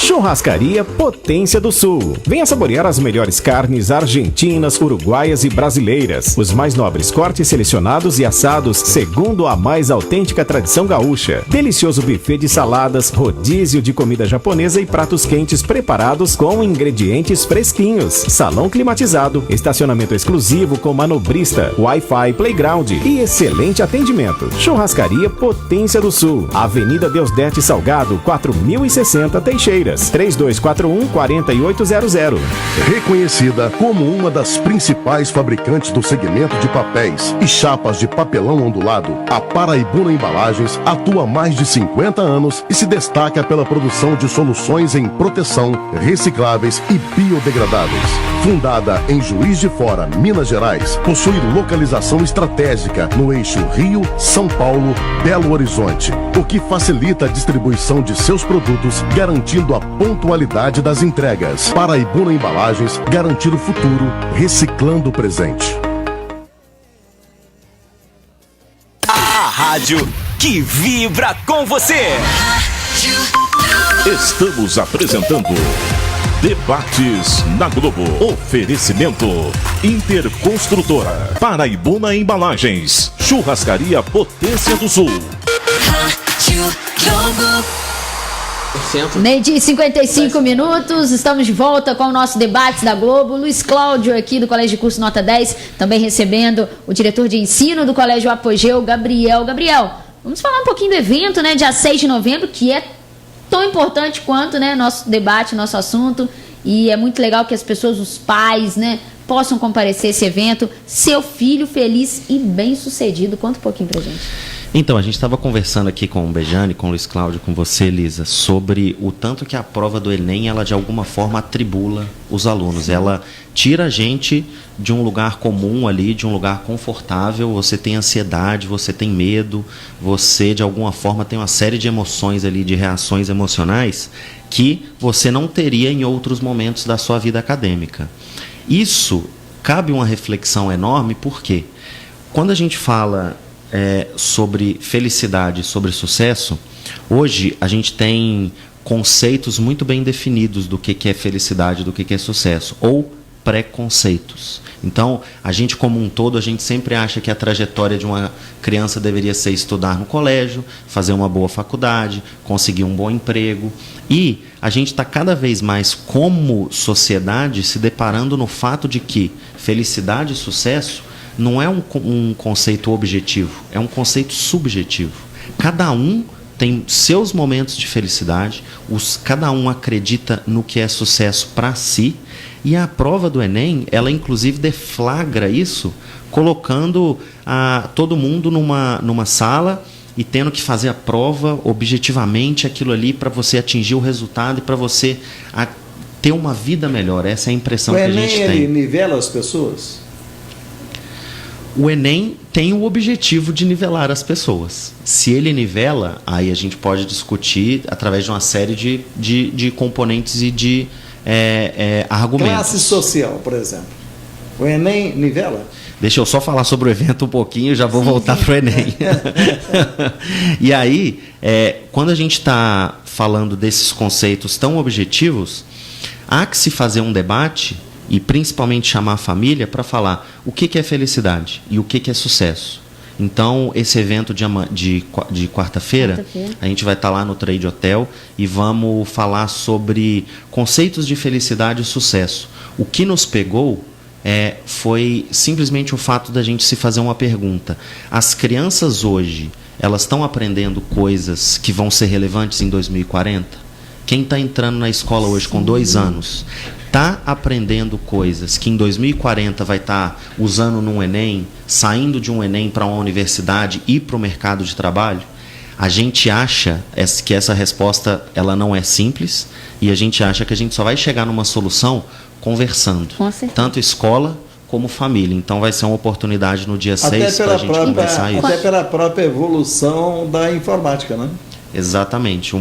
Churrascaria Potência do Sul. Venha saborear as melhores carnes argentinas, uruguaias e brasileiras. Os mais nobres cortes selecionados e assados segundo a mais autêntica tradição gaúcha. Delicioso buffet de saladas, rodízio de comida japonesa e pratos quentes preparados com ingredientes fresquinhos. Salão climatizado, estacionamento exclusivo com manobrista, Wi-Fi, playground e excelente atendimento. Churrascaria Potência do Sul. Avenida Deusdete Salgado, 4060 Teixeira. 3241-4800. Reconhecida como uma das principais fabricantes do segmento de papéis e chapas de papelão ondulado, a Paraibuna Embalagens atua há mais de 50 anos e se destaca pela produção de soluções em proteção, recicláveis e biodegradáveis. Fundada em Juiz de Fora, Minas Gerais, possui localização estratégica no eixo Rio-São Paulo-Belo Horizonte, o que facilita a distribuição de seus produtos, garantindo a pontualidade das entregas. Paraibuna Embalagens, garantir o futuro, reciclando o presente. A rádio que vibra com você. Estamos apresentando Debates na Globo. Oferecimento Interconstrutora, Paraibuna Embalagens, Churrascaria Potência do Sul. Meio-dia 55 estamos de volta com o nosso Debates da Globo. Luiz Cláudio aqui do Colégio de Curso Nota 10, também recebendo o diretor de ensino do Colégio Apogeu, Gabriel. Gabriel, vamos falar um pouquinho do evento, né, dia 6 de novembro, que é tão importante quanto, né, nosso debate, nosso assunto, e é muito legal que as pessoas, os pais, né, possam comparecer a esse evento. Seu filho feliz e bem-sucedido. Conta um pouquinho pra gente. Então, a gente estava conversando aqui com o Bejane, com o Luiz Cláudio, com você, Elisa, sobre o tanto que a prova do Enem, ela de alguma forma atribula os alunos. Ela tira a gente de um lugar comum ali, de um lugar confortável. Você tem ansiedade, você tem medo, você de alguma forma tem uma série de emoções ali, de reações emocionais que você não teria em outros momentos da sua vida acadêmica. Isso cabe uma reflexão enorme, porque quando a gente fala sobre felicidade, sobre sucesso, hoje a gente tem conceitos muito bem definidos do que é felicidade, do que é sucesso, ou preconceitos. Então, a gente como um todo, a gente sempre acha que a trajetória de uma criança deveria ser estudar no colégio, fazer uma boa faculdade, conseguir um bom emprego, e a gente está cada vez mais, como sociedade, se deparando no fato de que felicidade e sucesso não é um conceito objetivo, é um conceito subjetivo. Cada um tem seus momentos de felicidade, cada um acredita no que é sucesso para si, e a prova do Enem, ela inclusive deflagra isso, colocando todo mundo numa sala e tendo que fazer a prova objetivamente, aquilo ali, para você atingir o resultado e para você ter uma vida melhor. Essa é a impressão que a gente tem. O Enem, ele nivela as pessoas? O Enem tem o objetivo de nivelar as pessoas. Se ele nivela, aí a gente pode discutir através de uma série de componentes e de argumentos. Classe social, por exemplo. O Enem nivela? Deixa eu só falar sobre o evento um pouquinho, já vou voltar para o Enem. E aí, quando a gente está falando desses conceitos tão objetivos, há que se fazer um debate e principalmente chamar a família para falar o que é felicidade e o que é sucesso. Então, esse evento de quarta-feira, a gente vai estar lá no Trade Hotel e vamos falar sobre conceitos de felicidade e sucesso. O que nos pegou foi simplesmente o fato da gente se fazer uma pergunta. As crianças hoje, elas estão aprendendo coisas que vão ser relevantes em 2040? Quem está entrando na escola hoje com 2 anos está aprendendo coisas que em 2040 vai estar usando num Enem, saindo de um Enem para uma universidade e para o mercado de trabalho? A gente acha que essa resposta ela não é simples e a gente acha que a gente só vai chegar numa solução conversando. Tanto escola como família. Então vai ser uma oportunidade no dia 6 para a gente conversar isso. Até pela própria evolução da informática, né? Exatamente.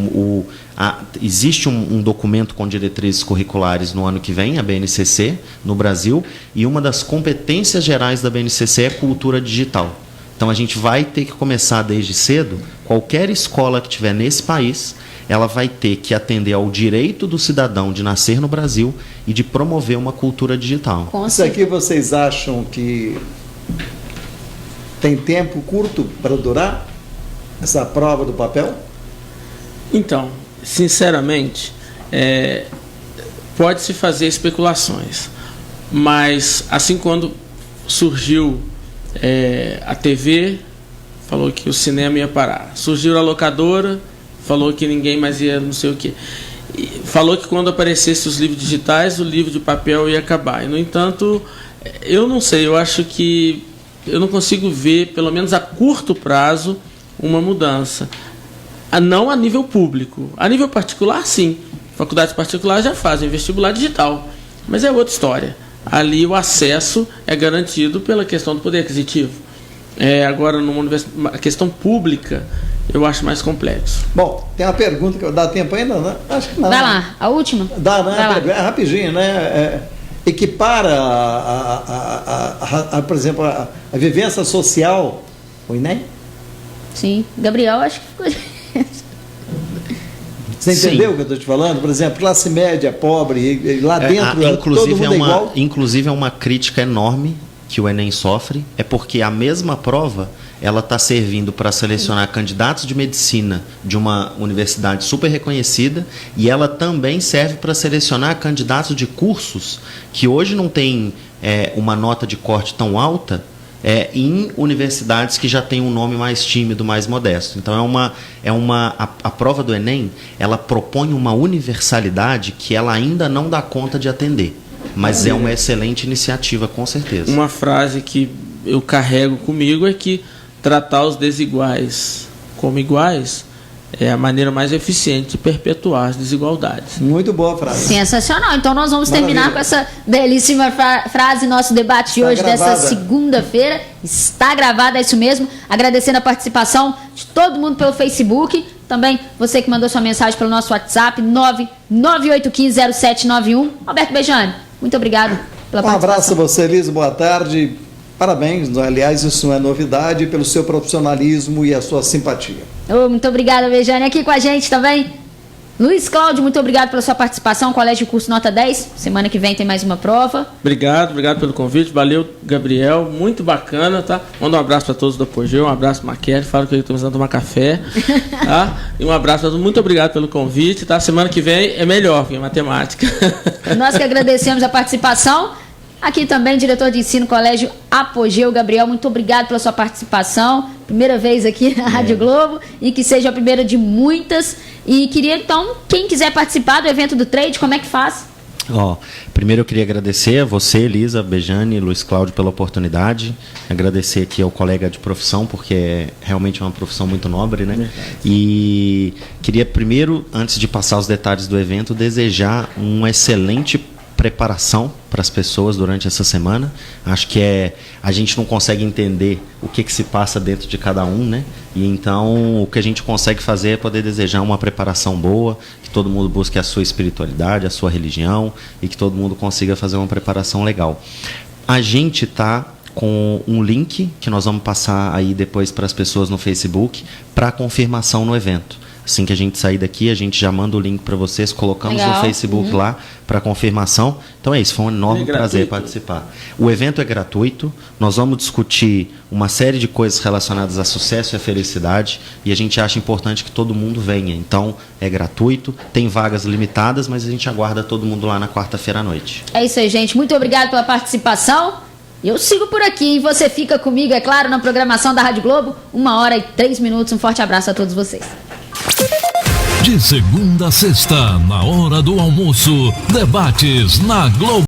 Existe um documento com diretrizes curriculares no ano que vem, a BNCC, no Brasil, e uma das competências gerais da BNCC é cultura digital. Então a gente vai ter que começar desde cedo. Qualquer escola que tiver nesse país, ela vai ter que atender ao direito do cidadão de nascer no Brasil e de promover uma cultura digital. Isso aqui vocês acham que tem tempo curto para durar essa prova do papel? Então, sinceramente, pode-se fazer especulações, mas assim quando surgiu a TV, falou que o cinema ia parar. Surgiu a locadora, falou que ninguém mais ia não sei o quê. Falou que quando aparecesse os livros digitais, o livro de papel ia acabar. E, no entanto, eu não sei, eu acho que eu não consigo ver, pelo menos a curto prazo, uma mudança. Não a nível público. A nível particular, sim. Faculdades particulares já fazem vestibular digital. Mas é outra história. Ali o acesso é garantido pela questão do poder aquisitivo. Agora, a questão pública, eu acho mais complexo. Bom, tem uma pergunta que dá tempo ainda? Não? Acho que não. Vai lá, a última? Dá, né? É rapidinho, né? Equipara, por exemplo, a vivência social, o Enem? Sim, Gabriel, acho que ficou... Você entendeu o que eu estou te falando? Por exemplo, classe média, pobre, lá dentro todo mundo é igual. Inclusive é uma crítica enorme que o Enem sofre, é porque a mesma prova ela está servindo para selecionar candidatos de medicina de uma universidade super reconhecida e ela também serve para selecionar candidatos de cursos que hoje não tem uma nota de corte tão alta em universidades que já têm um nome mais tímido, mais modesto. Então a prova do Enem, ela propõe uma universalidade que ela ainda não dá conta de atender, mas é uma excelente iniciativa, com certeza. Uma frase que eu carrego comigo é que tratar os desiguais como iguais é a maneira mais eficiente de perpetuar as desigualdades. Muito boa frase. Sensacional. Então nós vamos terminar com essa belíssima frase, nosso debate de hoje, dessa segunda-feira. Está gravada, é isso mesmo. Agradecendo a participação de todo mundo pelo Facebook. Também você que mandou sua mensagem pelo nosso WhatsApp, 998150791. Roberto Bejani, muito obrigado pela participação. Um abraço a você, Elisa. Boa tarde. Parabéns, aliás, isso não é novidade, pelo seu profissionalismo e a sua simpatia. Muito obrigada, Bejane. Aqui com a gente também, Luiz Cláudio, muito obrigado pela sua participação. Colégio de Curso Nota 10, semana que vem tem mais uma prova. Obrigado pelo convite, valeu, Gabriel, muito bacana, tá? Manda um abraço para todos do Apogeu, um abraço para Maquete, fala que eu estou precisando tomar café, tá? E um abraço para todos, muito obrigado pelo convite, tá? Semana que vem é melhor, porque é matemática. Nós que agradecemos a participação. Aqui também, diretor de ensino, Colégio Apogeu, Gabriel, muito obrigado pela sua participação. Primeira vez aqui na Rádio Globo e que seja a primeira de muitas. E queria, então, quem quiser participar do evento do Trade, como é que faz? Primeiro eu queria agradecer a você, Elisa, Bejane e Luiz Cláudio pela oportunidade. Agradecer aqui ao colega de profissão, porque realmente é uma profissão muito nobre, né? Verdade. E queria primeiro, antes de passar os detalhes do evento, desejar uma excelente preparação para as pessoas durante essa semana. Acho que a gente não consegue entender o que se passa dentro de cada um, né? E então o que a gente consegue fazer é poder desejar uma preparação boa, que todo mundo busque a sua espiritualidade, a sua religião e que todo mundo consiga fazer uma preparação legal. A gente está com um link que nós vamos passar aí depois para as pessoas no Facebook para confirmação no evento. Assim que a gente sair daqui, a gente já manda o link para vocês, colocamos Legal. no Facebook lá para confirmação. Então é isso, foi um enorme prazer participar. O evento é gratuito, nós vamos discutir uma série de coisas relacionadas a sucesso e a felicidade, e a gente acha importante que todo mundo venha. Então é gratuito, tem vagas limitadas, mas a gente aguarda todo mundo lá na quarta-feira à noite. É isso aí, gente. Muito obrigado pela participação. Eu sigo por aqui e você fica comigo, é claro, na programação da Rádio Globo. 1h03. Um forte abraço a todos vocês. De segunda a sexta, na hora do almoço, debates na Globo.